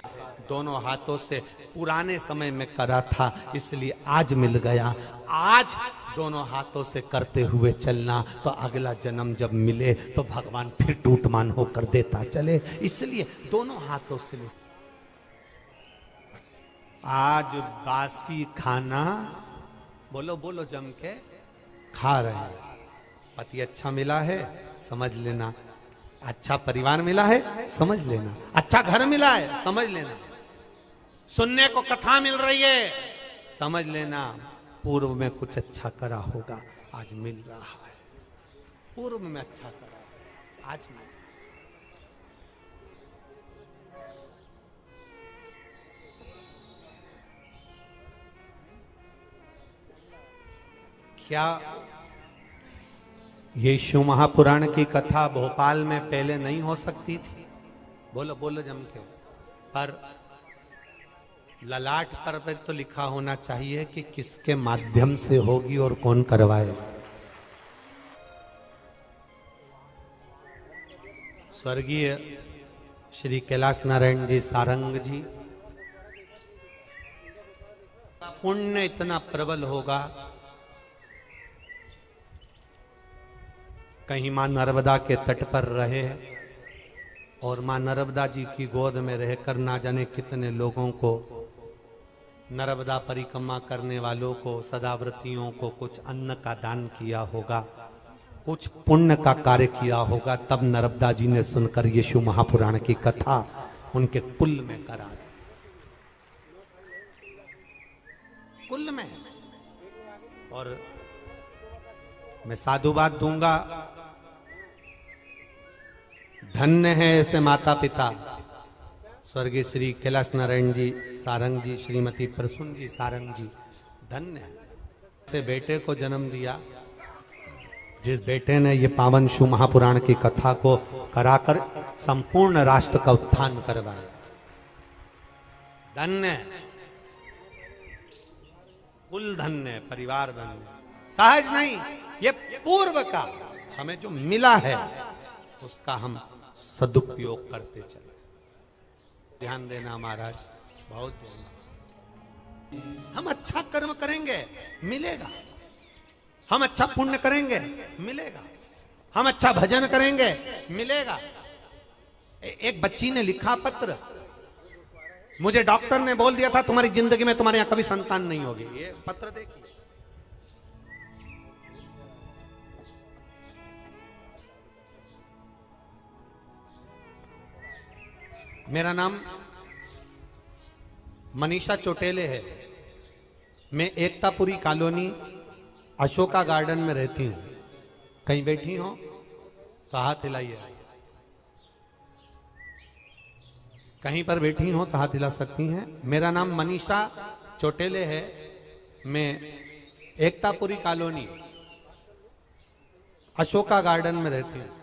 [SPEAKER 1] दोनों हाथों से पुराने समय में करा था, इसलिए आज मिल गया। आज दोनों हाथों से करते हुए चलना, तो अगला जन्म जब मिले तो भगवान फिर टूटमान होकर देता चले। इसलिए दोनों हाथों से ले। आज बासी खाना बोलो बोलो जम के खा रहे हैं। पति अच्छा मिला है, समझ लेना। अच्छा परिवार मिला है, समझ लेना। अच्छा घर मिला है, समझ लेना। सुनने को कथा मिल रही है, समझ लेना पूर्व में कुछ अच्छा करा होगा, आज मिल रहा है। पूर्व में अच्छा करा, आज मिल। क्या ये शिव महापुराण की कथा भोपाल में पहले नहीं हो सकती थी? बोलो बोलो जम के। पर ललाट पर तो लिखा होना चाहिए कि किसके माध्यम से होगी और कौन करवाए। स्वर्गीय श्री कैलाश नारायण जी सारंग जी, पुण्य इतना प्रबल होगा, कहीं मां नर्मदा के तट पर रहे और मां नर्मदा जी की गोद में रहकर ना जाने कितने लोगों को, नर्मदा परिक्रमा करने वालों को, सदाव्रतियों को कुछ अन्न का दान किया होगा, कुछ पुण्य का कार्य किया होगा। तब नर्मदा जी ने सुनकर यीशु महापुराण की कथा उनके कुल में करा दी। कुल में। और मैं साधुवाद दूंगा, धन्य है ऐसे माता पिता। स्वर्गीय श्री कैलाश नारायण जी सारंग जी, श्रीमती प्रसून जी सारंग जी, धन्य है से बेटे को जन्म दिया, जिस बेटे ने ये पावन शिव महापुराण की कथा को कराकर संपूर्ण राष्ट्र का उत्थान करवाया। धन्य, कुल धन्य, परिवार धन्य। सहज नहीं, ये पूर्व का हमें जो मिला है उसका हम सदुपयोग करते चले। ध्यान देना महाराज, बहुत ध्यान। हम अच्छा कर्म करेंगे मिलेगा, हम अच्छा पुण्य करेंगे मिलेगा, हम अच्छा भजन करेंगे मिलेगा। एक बच्ची ने लिखा पत्र, मुझे डॉक्टर ने बोल दिया था तुम्हारी जिंदगी में तुम्हारे यहां कभी संतान नहीं होगी। ये पत्र देखिए। मेरा नाम मनीषा चोटेले है। मैं एकतापुरी कॉलोनी अशोका गार्डन में रहती हूं। कहीं बैठी हो तो हाथ हिलाइए। कहीं पर बैठी हो तो हाथ हिला सकती हैं। मेरा नाम मनीषा चोटेले है। मैं एकतापुरी कॉलोनी अशोका गार्डन में रहती हूं।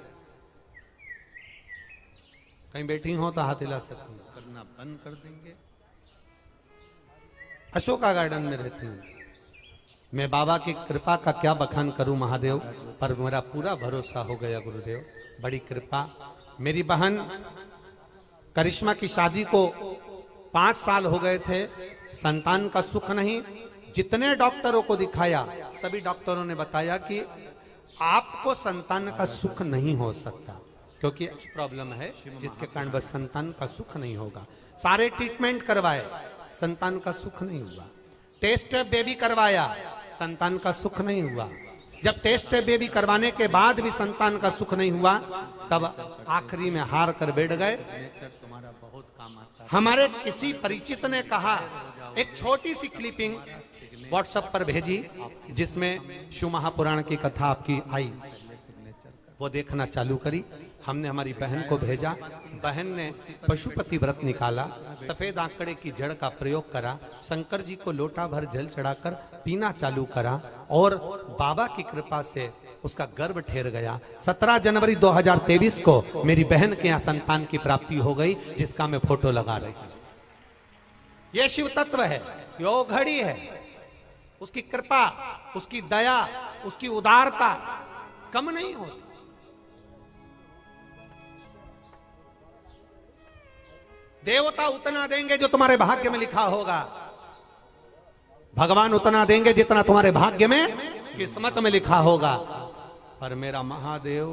[SPEAKER 1] कहीं बैठी हो तो हाथ हिला सकती हैं, करना बंद कर देंगे। अशोका गार्डन में रहती हूँ। मैं बाबा की कृपा का क्या बखान करूं महादेव, पर मेरा पूरा भरोसा हो गया गुरुदेव, बड़ी कृपा। मेरी बहन करिश्मा की शादी को 5 साल हो गए थे, संतान का सुख नहीं। जितने डॉक्टरों को दिखाया सभी डॉक्टरों ने बताया कि आपको संतान का सुख नहीं हो सकता, क्योंकि प्रॉब्लम है जिसके कारण वह संतान का सुख नहीं होगा। सारे ट्रीटमेंट करवाए, संतान का सुख नहीं हुआ। टेस्ट बेबी करवाया, संतान का सुख नहीं हुआ। जब टेस्ट बेबी करवाने के बाद भी संतान का सुख नहीं हुआ, तब आखिरी में हार कर बैठ गए। तुम्हारा बहुत काम आता है। हमारे किसी परिचित ने कहा, एक छोटी सी क्लिपिंग व्हाट्सएप पर भेजी जिसमें शिव महापुराण की कथा आपकी आई, वो देखना चालू करी। हमने हमारी बहन को भेजा, बहन ने पशुपति व्रत निकाला, सफेद आंकड़े की जड़ का प्रयोग करा, शंकर जी को लोटा भर जल चढ़ाकर पीना चालू करा और बाबा की कृपा से उसका गर्भ ठहर गया। 17 जनवरी 2023 को मेरी बहन के यहाँ संतान की प्राप्ति हो गई, जिसका मैं फोटो लगा रही हूं। यह शिव तत्व है, यो घड़ी है, उसकी कृपा, उसकी दया, उसकी उदारता कम नहीं होती। देवता उतना देंगे जो तुम्हारे भाग्य में लिखा होगा, भगवान उतना देंगे जितना तुम्हारे भाग्य में, किस्मत में लिखा होगा। पर मेरा महादेव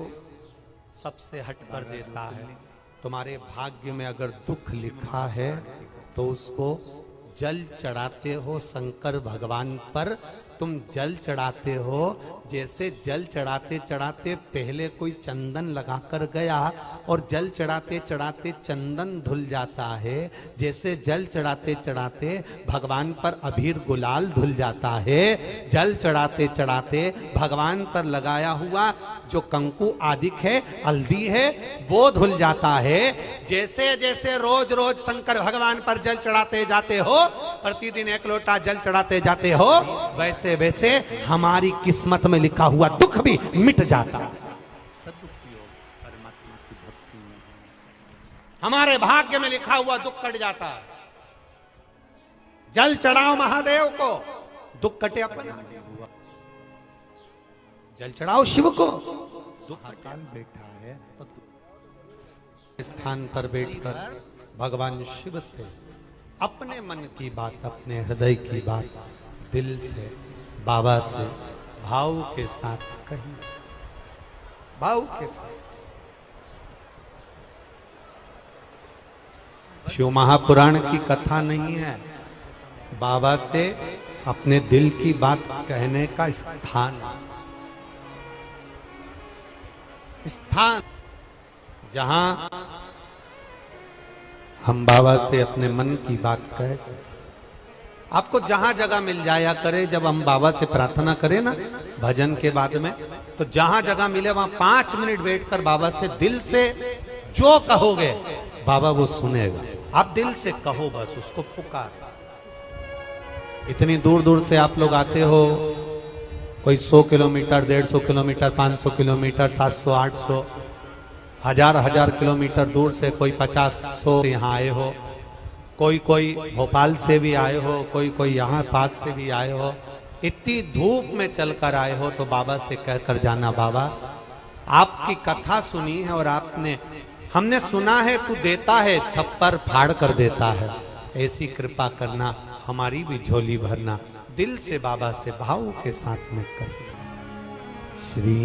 [SPEAKER 1] सबसे हट कर देता है। तुम्हारे भाग्य में अगर दुख लिखा है तो उसको जल चढ़ाते हो शंकर भगवान पर। तुम जल चढ़ाते हो, जैसे जल चढ़ाते चढ़ाते पहले कोई चंदन लगाकर गया और जल चढ़ाते चढ़ाते चंदन धुल जाता है, जैसे जल चढ़ाते चढ़ाते भगवान पर अबीर गुलाल धुल जाता है, जल चढ़ाते चढ़ाते भगवान पर लगाया हुआ जो कंकु आदि है, हल्दी है, वो धुल जाता है। जैसे जैसे रोज रोज शंकर भगवान पर जल चढ़ाते जाते हो, प्रतिदिन एक लोटा जल चढ़ाते जाते हो, वैसे वैसे हमारी किस्मत में लिखा हुआ दुख भी मिट जाता है। सदुपयोग परमात्मा की भक्ति में, हमारे भाग्य में लिखा हुआ दुख कट जाता है। जल चढ़ाओ महादेव को, दुख कटे अपना। जल चढ़ाओ शिव को, दुख अकाल बैठा है तो स्थान पर बैठकर भगवान शिव से अपने मन की बात, अपने हृदय की बात दिल से बाबा से भाव के साथ कही, भाव के साथ। शिव महापुराण की कथा नहीं है, बाबा से अपने दिल की बात कहने का स्थान, स्थान जहां हम बाबा से अपने मन की बात कह सकते। आपको जहां जगह मिल जाया करे, जब हम बाबा से प्रार्थना करें ना भजन के बाद में, तो जहां जगह मिले वहां 5 मिनट बैठकर बाबा से दिल से जो कहोगे बाबा वो सुनेगा। आप दिल से कहो, बस उसको पुकार। इतनी दूर दूर से आप लोग आते हो, कोई 100 किलोमीटर, 150 किलोमीटर, 500 किलोमीटर, 700, 800, हजार किलोमीटर दूर से, कोई 50-100 यहाँ आए हो, कोई भोपाल से भी आए हो, कोई यहाँ पास से भी आए हो। इतनी धूप में चलकर आए हो तो बाबा से कहकर जाना, बाबा आपकी कथा सुनी है और हमने सुना है तू देता है, छप्पर फाड़ कर देता है, ऐसी कृपा करना, हमारी भी झोली भरना। दिल से बाबा से भाव के साथ में कर। श्री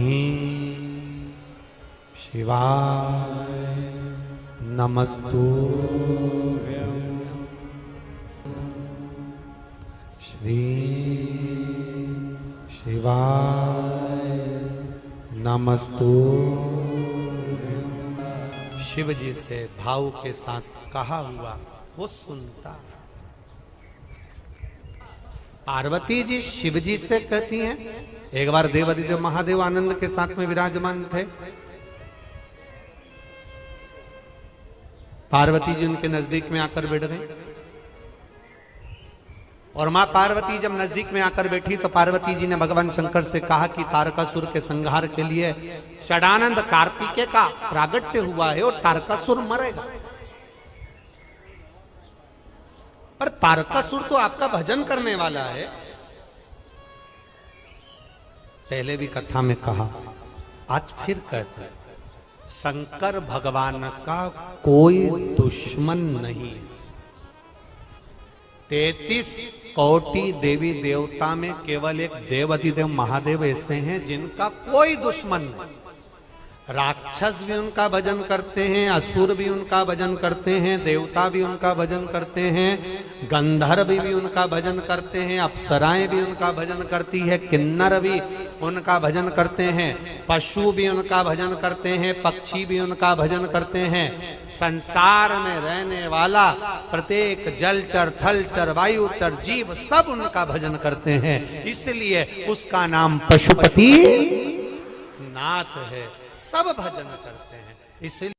[SPEAKER 1] शिवाय नमस्तुभ्यं, श्री शिवाय नमस्तुभ्यं। शिव जी से भाव के साथ कहा हुआ वो सुनता। पार्वती जी शिव जी से कहती हैं। एक बार देवादिदेव महादेव आनंद के साथ में विराजमान थे। पार्वती जी उनके नजदीक में आकर बैठ गई और मां पार्वती जब नजदीक में आकर बैठी तो पार्वती जी ने भगवान शंकर से कहा कि तारकासुर के संहार के लिए षडानंद कार्तिकेय का प्रागट्य हुआ है और तारकासुर मरेगा। पर तारकासुर तो आपका भजन करने वाला है। पहले भी कथा में कहा, आज फिर कहते हैं, शंकर भगवान का कोई दुश्मन नहीं है। 33 कोटि देवी देवता में केवल एक देवादिदेव महादेव ऐसे हैं जिनका कोई दुश्मन नहीं। राक्षस भी उनका भजन करते हैं, असुर भी उनका भजन करते हैं, देवता भी उनका भजन करते हैं, गंधर्व भी उनका भजन करते हैं, अप्सराएं भी उनका भजन करती है, किन्नर भी उनका भजन करते हैं, पशु भी उनका भजन करते हैं, पक्षी भी उनका भजन करते हैं। संसार में रहने वाला प्रत्येक जलचर, थलचर, वायुचर जीव सब उनका भजन करते हैं। इसलिए उसका नाम पशुपति नाथ है। सब भजन करते हैं। इसलिए